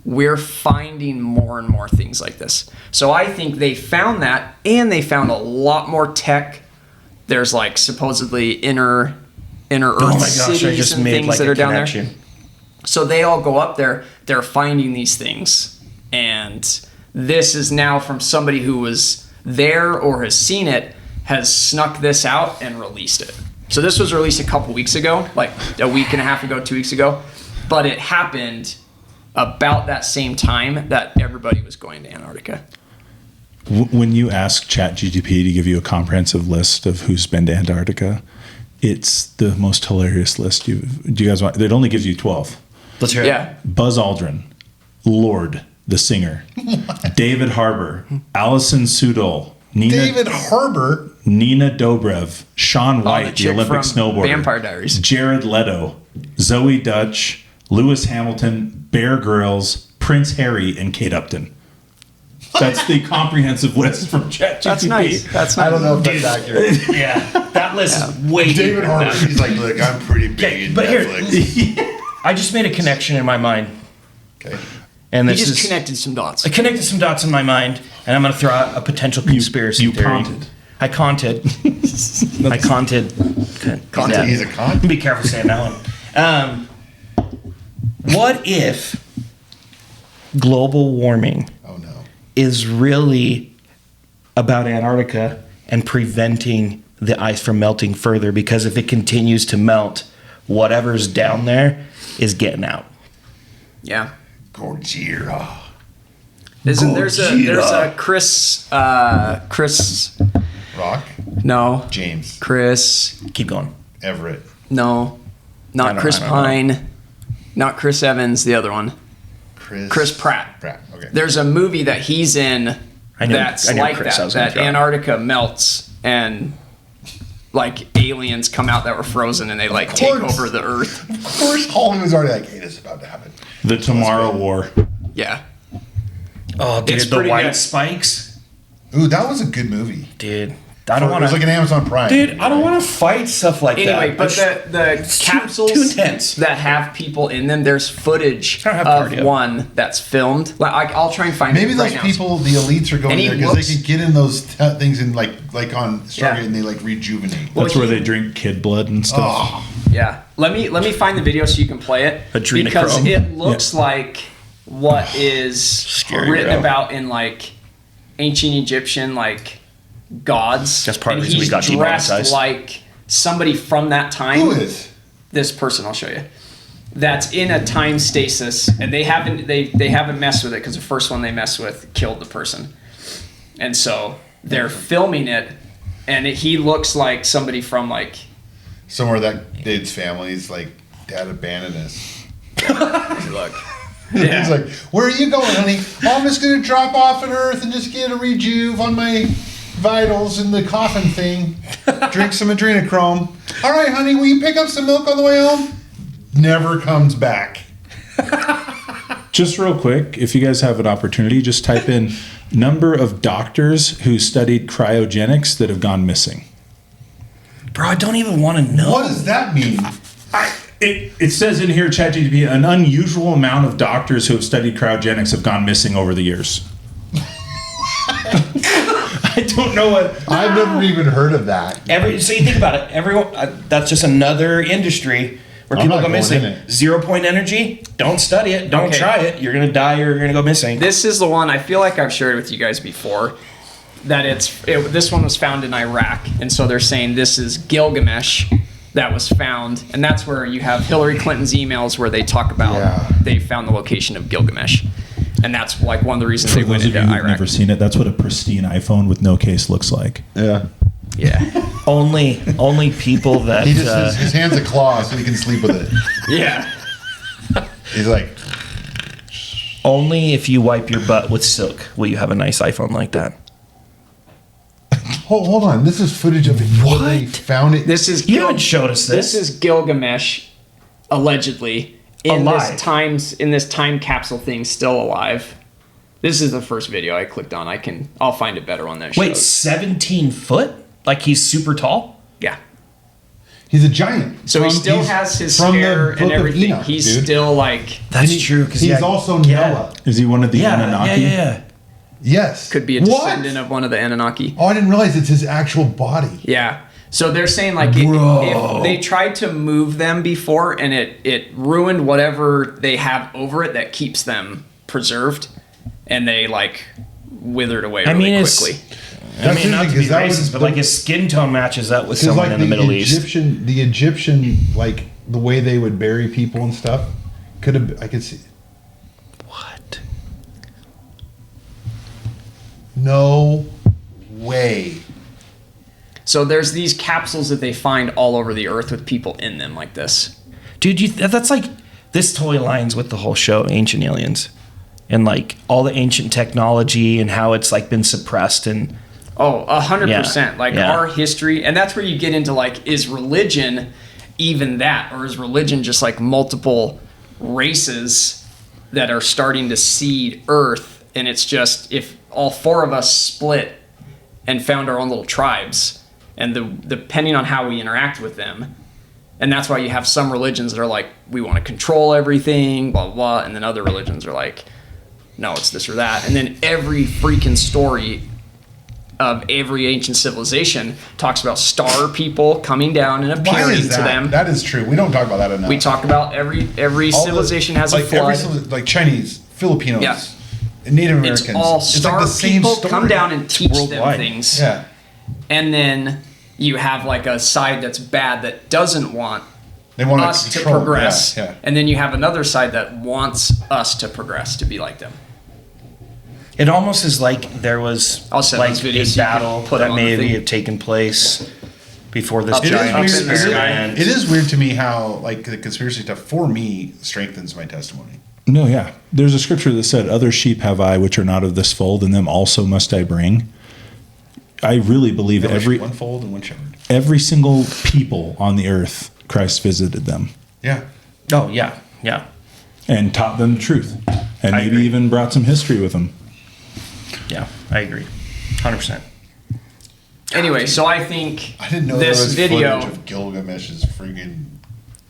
we're finding more and more things like this. So I think they found that, and they found a lot more tech. There's like supposedly inner Earth cities and things that are down there. So they all go up there. They're finding these things, and this is now from somebody who was there or has seen it, has snuck this out and released it. So this was released a couple weeks ago, like a week and a half ago, 2 weeks ago, but it happened about that same time that everybody was going to Antarctica. When you ask ChatGPT to give you a comprehensive list of who's been to Antarctica, it's the most hilarious list. Do you guys want? It only gives you 12. Let's hear it. Yeah. Buzz Aldrin, Lord, the singer, David Harbour, Alison Sudol, David Harbour, Nina Dobrev, Shaun White, the Olympic snowboarder, Vampire Diaries, Jared Leto, Zoe Dutch, Lewis Hamilton, Bear Grylls, Prince Harry, and Kate Upton. That's the comprehensive list from ChatGPT. That's nice. That's nice. I don't know if that's accurate. Yeah, that list is way David deeper than Harbour, that. he's like, look, I'm pretty big in But here, Netflix. I just made a connection in my mind. Okay. And He this just is, connected some dots. I connected some dots in my mind, and I'm going to throw out a potential conspiracy you theory. conted. I conted. I conted. Content, he's a con. Be careful saying that one. What if global warming is really about Antarctica and preventing the ice from melting further? Because if it continues to melt, whatever's down there is getting out. Yeah. Gojira. There's a Chris Rock? No. James. Chris. Keep going. Everett. No. Not Chris Pine. Not Chris Evans, the other one. Chris Pratt. Okay. There's a movie that he's in that's like that Antarctica melts and like aliens come out that were frozen and they like take over the Earth. Of course, Hollywood's already like, hey, this is about to happen. The Tomorrow War. Yeah. Oh, dude, It's the pretty white good. spikes. Ooh, that was a good movie. Dude, I don't It want was like an Amazon Prime. Dude, I don't want to fight stuff like that. Anyway, but the capsules too intense. that have people in them, there's footage of cardio. one that's filmed. Like I'll try and find Maybe it those right now. people, the elites, are going And he there because looks- they can get in those things and like on Stargate Yeah. and they like rejuvenate. That's where they drink kid blood and stuff. Oh, Yeah, let me find the video so you can play it Adrenochrome. because it looks like what is written bro. about in like ancient Egyptian like gods. That's part of And the reason we he's got dressed demonetized. like somebody from that time. who is? This person, I'll show you. That's in a time stasis, and they haven't messed with it because the first one they messed with killed the person, and so they're filming it, and he looks like somebody from like Somewhere that dude's family's like, dad abandoned us. look. He's like, where are you going, honey? Oh, I'm just going to drop off on Earth and just get a rejuve on my vitals in the coffin thing. Drink some adrenochrome. All right, honey, will you pick up some milk on the way home? Never comes back. Just real quick, if you guys have an opportunity, just type in number of doctors who studied cryogenics that have gone missing. Bro, I don't even want to know. What does that mean? It says in here, ChatGPT, an unusual amount of doctors who have studied cryogenics have gone missing over the years. I don't know what. I've never even heard of that. So you think about it, everyone. That's just another industry where I'm people not go going missing. in it. 0 point energy. Don't study it. Don't Okay. try it. You're gonna die or you're gonna go missing. This is the one I feel like I've shared with you guys before. That this one was found in Iraq, and so they're saying this is Gilgamesh that was found, and that's where you have Hillary Clinton's emails where they talk about they found the location of Gilgamesh, and that's like one of the reasons For they went those of into you who've Iraq. never seen it, that's what a pristine iPhone with no case looks like. Yeah. Yeah, only people that He just his hand's a claw so he can sleep with it. yeah. He's like, only if you wipe your butt with silk will you have a nice iPhone like that. hold on. This is footage of it. What? They found it. This is You haven't showed us this. This is Gilgamesh, allegedly in Alive. this time capsule thing, still alive. This is the first video I clicked on. I'll find it better on that show. Wait, 17 foot? Like he's super tall? Yeah. He's a giant. So he still has his hair and everything. He's still like... That's true. He's also Noah. Is he one of the Anunnaki? Yeah. Yes. Could be a descendant of one of the Anunnaki. Oh, I didn't realize it's his actual body. Yeah. So they're saying like if they tried to move them before and it ruined whatever they have over it that keeps them preserved, and they like withered away really quickly. I mean, not to be racist, but like his skin tone matches up with someone in the Middle East. The Egyptian, like the way they would bury people and stuff, I could see. What? No way. So there's these capsules that they find all over the earth with people in them like this. Dude, that's like, this totally aligns with the whole show, Ancient Aliens. And like all the ancient technology and how it's like been suppressed and... Oh, 100%. Our history, and that's where you get into like, is religion even that, or is religion just like multiple races that are starting to seed Earth? And it's just, if all four of us split and found our own little tribes, and depending on how we interact with them, and that's why you have some religions that are like, we want to control everything, blah, blah, blah, and then other religions are like, no, it's this or that. And then every freaking story of every ancient civilization talks about star people coming down and appearing to them. That is true. We don't talk about that enough. We talk about every civilization has a flood. Like Chinese, Filipinos, and Native Americans. It's all star like the same people story. come down and teach them things. Yeah. And then you have like a side that's bad that doesn't want us to progress. Yeah. And then you have another side that wants us to progress, to be like them. It almost is like there was like a battle that maybe had taken place before this giant experiment. It is weird to me how like the conspiracy stuff for me strengthens my testimony. No, yeah. There's a scripture that said, "Other sheep have I, which are not of this fold, and them also must I bring." I really believe one fold and one shepherd. Every single people on the earth, Christ visited them. Yeah. Oh yeah, yeah. And taught them the truth, and maybe even brought some history with them. Yeah, I agree, 100%. Anyway, so I think I didn't know this there was video footage of Gilgamesh's freaking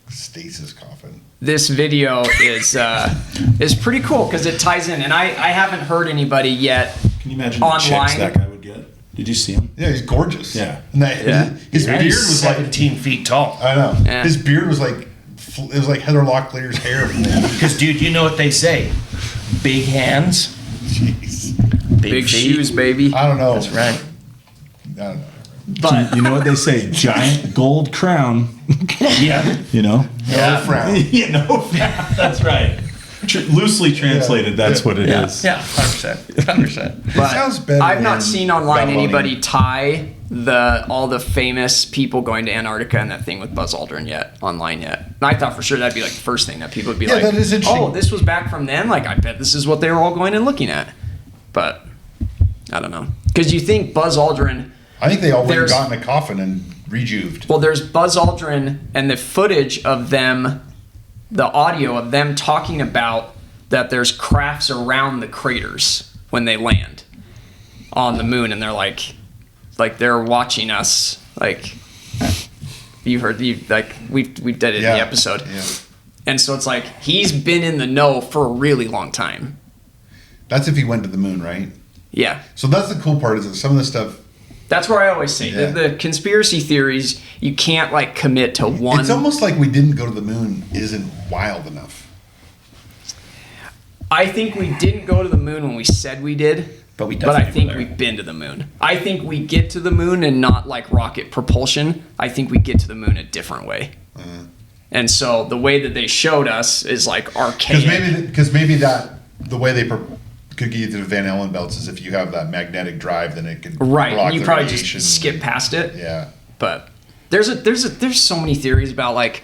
stasis coffin. This video is pretty cool because it ties in, and I haven't heard anybody yet. Can you imagine online, the checks that guy would get? Did you see him? Yeah, he's gorgeous. Yeah, and his beard was 17 feet tall. I know. Yeah. His beard was like it was like Heather Locklear's hair. Because dude, you know what they say? Big hands. Jeez. Big shoes, baby. I don't know. That's right. I don't know. But you know what they say? Giant gold crown. Yeah. You know? No frown. Yeah, no frown. That's right. Loosely translated, that's what it is. Yeah, 100%. 100%. But sounds better I've not than seen online downloading. anybody tie all the famous people going to Antarctica and that thing with Buzz Aldrin yet. And I thought for sure that'd be like the first thing that people would be like, that is interesting. oh, this was back from then? Like, I bet this is what they were all going and looking at. But I don't know. Because you think Buzz Aldrin... I think they all went and got in a coffin and rejuved. Well, there's Buzz Aldrin and the footage of them, the audio of them talking about that there's crafts around the craters when they land on the moon, and they're like they're watching us. Like we've did it in the episode. Yeah. And so it's like he's been in the know for a really long time. That's if he went to the moon, right? Yeah. So that's the cool part is that some of the stuff. That's where I always say the conspiracy theories, you can't like commit to one. It's almost like we didn't go to the moon isn't wild enough. I think we didn't go to the moon when we said we did, but I think we've been to the moon. I think we get to the moon and not like rocket propulsion. I think we get to the moon a different way. And so the way that they showed us is like archaic. Because maybe that the way they could get you to the Van Allen belts is if you have that magnetic drive, then it could right. block And you the probably radiation. just skip past it. Yeah. But there's so many theories about like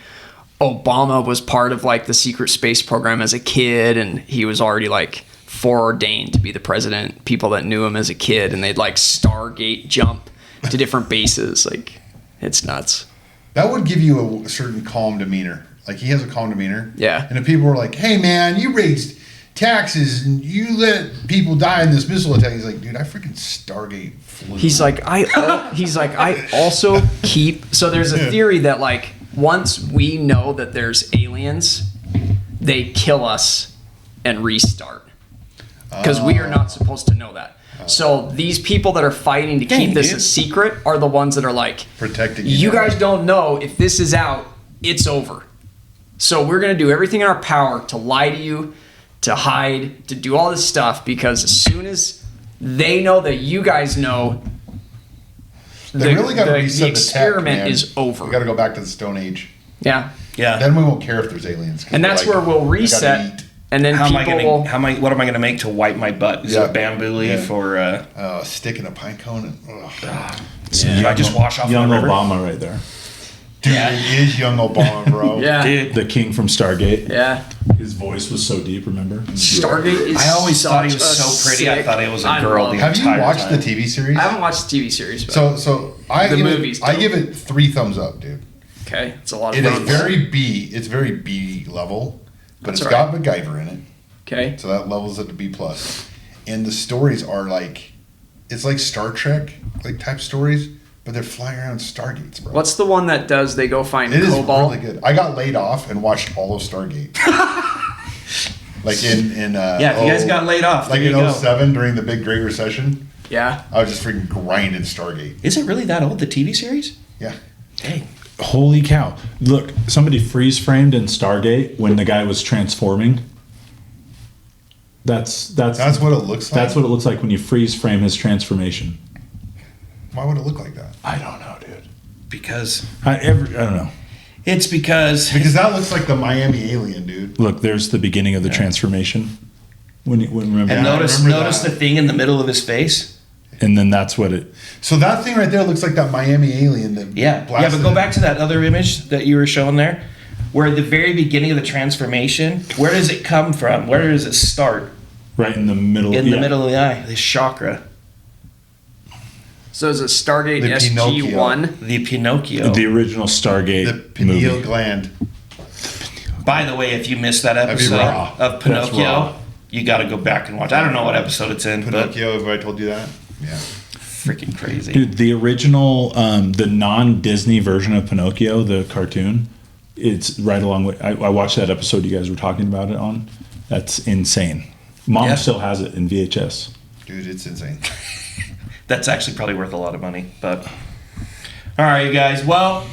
Obama was part of like the secret space program as a kid, and he was already like foreordained to be the president. People that knew him as a kid, and they'd like Stargate jump to different bases. Like, it's nuts. That would give you a certain calm demeanor. Like, he has a calm demeanor. Yeah. And if people were like, "Hey man, you raised taxes, and you let people die in this missile attack. He's like, dude, I freaking Stargate flew. He's like, I also keep. So there's a theory that like once we know that there's aliens, they kill us and restart because we are not supposed to know that. So these people that are fighting to keep this a secret are the ones that are like protecting you guys don't know if this is out, it's over. So we're gonna do everything in our power to lie to you, to hide, to do all this stuff because as soon as they know that you guys know, They really got to reset the the experiment tech, man. is over. We got to go back to the Stone Age. Yeah. Then we won't care if there's aliens. 'cause And we're that's like, where we'll "I gotta reset. eat." And then What people am I going to make to wipe my butt? Is it a bamboo leaf or a stick in a pine cone? I just wash off Young my river? Obama right there. Dude, it is young Obama, bro. The king from Stargate. Yeah. His voice was so deep, remember? Stargate is I always thought he was such a so pretty. I sick- thought it was a I girl love the it. Have you entire watched time. the TV series? I haven't watched the TV series, but So I The give movies, I though. give it 3 thumbs up, dude. okay, it's a lot of It is thumbs. very B. It's very B level, but That's it's right. got MacGyver in it, Okay. so that levels it to B plus. And the stories are like, it's like Star Trek like type stories, but they're flying around Stargates, bro. What's the one that does they go find It is cobalt? really good. I got laid off and watched all of Stargate. Like in if you guys got laid off, like there in you go. 07 during the big Great Recession, Yeah. I was just freaking grinding Stargate. Is it really that old, the TV series? Yeah. Dang. Holy cow. Look, somebody freeze framed in Stargate when the guy was transforming. That's That's what it looks like. That's what it looks like when you freeze frame his transformation. Why would it look like that? I don't know, dude. Because I don't know. it's because that looks like the Miami alien, dude. Look, there's the beginning of the transformation. When remember and that? notice the thing in the middle of his face. And then that's what it. So that thing right there looks like that Miami alien that But blasted go it. back to that other image that you were showing there, where at the very beginning of the transformation, where does it come from? Where does it start? Right in the middle. In the middle of the eye, this chakra. So is it Stargate The SG-1? The Pinocchio. The original Stargate The pineal movie. gland. By the way, if you missed that episode raw. of That's Pinocchio, raw. you got to go back and watch. I don't know what episode it's in, Pinocchio, have I told you that? Yeah. but freaking crazy. Dude, the original, the non-Disney version of Pinocchio, the cartoon, it's right along with. I watched that episode you guys were talking about it on. That's insane. Mom Yeah. still has it in VHS. Dude, it's insane. That's actually probably worth a lot of money. But all right, you guys. Well,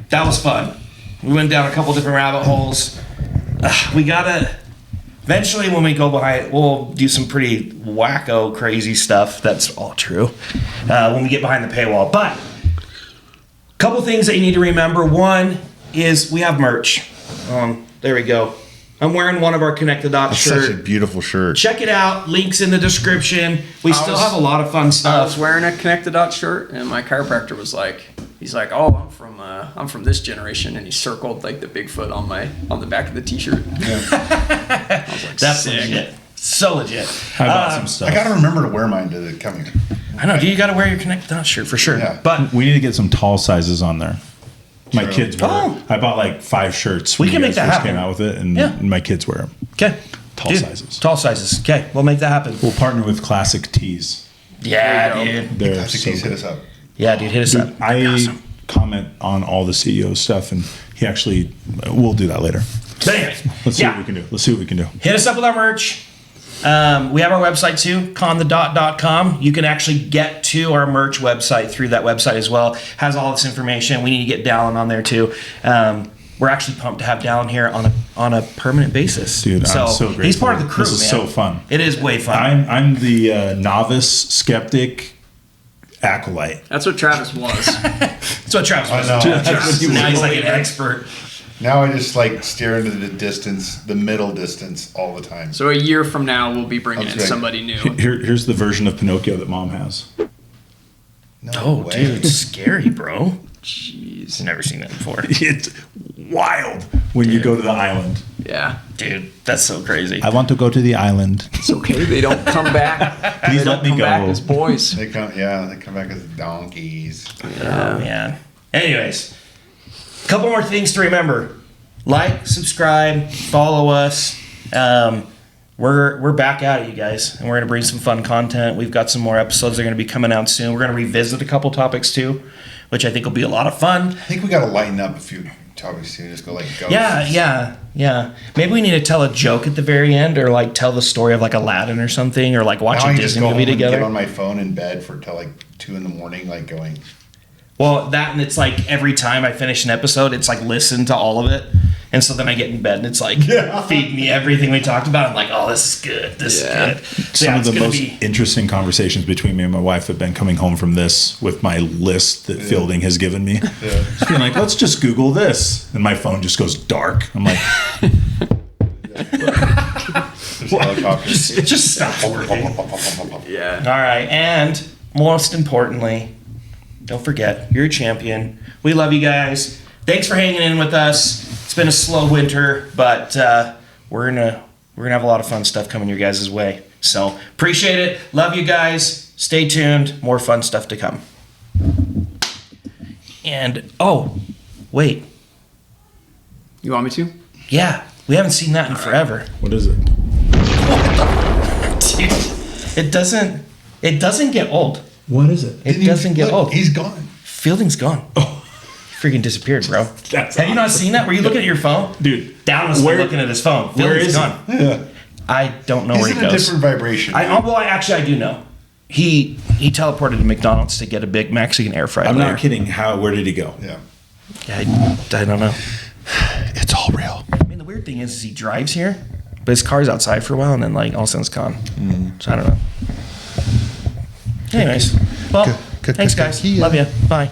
that was fun. We went down a couple different rabbit holes. We gotta eventually, when we go behind, we'll do some pretty wacko, crazy stuff. That's all true. When we get behind the paywall, but a couple things that you need to remember. One is we have merch. There we go. I'm wearing one of our Connect the Dots It's such a shirts. beautiful shirt. Check it out. Links in the description. We still have a lot of fun I stuff. was wearing a Connect the Dots shirt, and my chiropractor was like, he's like, "Oh, I'm from this generation," and he circled like the Bigfoot on the back of the T-shirt. I was like, That's sick. legit. So legit. I bought some stuff. I gotta remember to wear mine to come here. I know. Do you got to wear your Connect the Dots shirt for sure? Yeah. But We need to get some tall sizes on there. My True. kids wear. Oh. I bought like 5 shirts. We when can you make guys that first happen. Came out with it, and Yeah. my kids wear them. okay. Tall sizes. Tall sizes. Okay, we'll make that happen. We'll partner with Classic Tees. Yeah, There you go. dude. They're Classic so Tees, hit good. us up. Yeah, dude. Hit us up. I comment on all the CEO stuff, and he actually. We'll do that later. But anyways, Let's see yeah. what we can do. Let's see what we can do. Hit us up with our merch. We have our website too, conthedot.com. You can actually get to our merch website through that website as well. Has all this information. We need to get Dallin on there too. We're actually pumped to have Dallin here on a permanent basis. Dude, I'm so grateful. He's part of the crew. This is man. so fun. It is way fun. I'm the novice skeptic acolyte. That's what Travis was. That's what Travis was. I know. Travis, now he's like an expert. Now I just like stare into the distance, the middle distance, all the time. So a year from now, we'll be bringing in Okay. somebody new. Here's the version of Pinocchio that Mom has. No Oh, way. dude, it's scary, bro. Jeez. I've never seen that before. It's wild when you go to the island. Yeah. Dude, that's so crazy. I want to go to the island. It's okay. They don't come back. Please they let don't me come go. back as boys. They come back as donkeys. Oh, man. Anyways, a couple more things to remember. Like, subscribe, follow us. we're back at it, you guys, and we're gonna bring some fun content. We've got some more episodes that are gonna be coming out soon. We're gonna revisit a couple topics too, which I think will be a lot of fun. I think we got to lighten up a few topics too. Just go like ghosts. Yeah. Maybe we need to tell a joke at the very end, or like tell the story of like Aladdin or something, or like watch Now a I just Disney go movie home and together. get on my phone in bed for till like 2 a.m, like going. Well, that, and it's like every time I finish an episode, it's like listen to all of it. And so then I get in bed and it's like, feed me everything we talked about. I'm like, oh, this is good. This is good. So Some of it's the gonna most be- interesting conversations between me and my wife have been coming home from this with my list that Fielding has given me. Just being like, let's just Google this. And my phone just goes dark. I'm like, Helicopters. just stop working. Yeah. All right. And most importantly, don't forget, you're a champion. We love you guys. Thanks for hanging in with us. It's been a slow winter, but we're gonna have a lot of fun stuff coming your guys' way. So appreciate it. Love you guys. Stay tuned. More fun stuff to come. And wait, You want me to? yeah, we haven't seen that in forever. what is it? Dude, it doesn't get old. What is it? It doesn't get old. He's gone. Fielding's gone. Oh, Freaking disappeared, bro. That's Have you not awesome. seen that? Were you looking at your phone? Dude, Down was where- looking at his phone. where Fielding's is gone. Yeah. I don't know He's where he in a goes. different vibration. I do know. He teleported to McDonald's to get a big Mexican air fryer. I'm later. not kidding. Where did he go? Yeah. Yeah, I don't know. It's all real. I mean, the weird thing is he drives here, but his car's outside for a while, and then like all of a sudden it's gone. So I don't know. Anyways, well, thanks guys. Love you. Bye.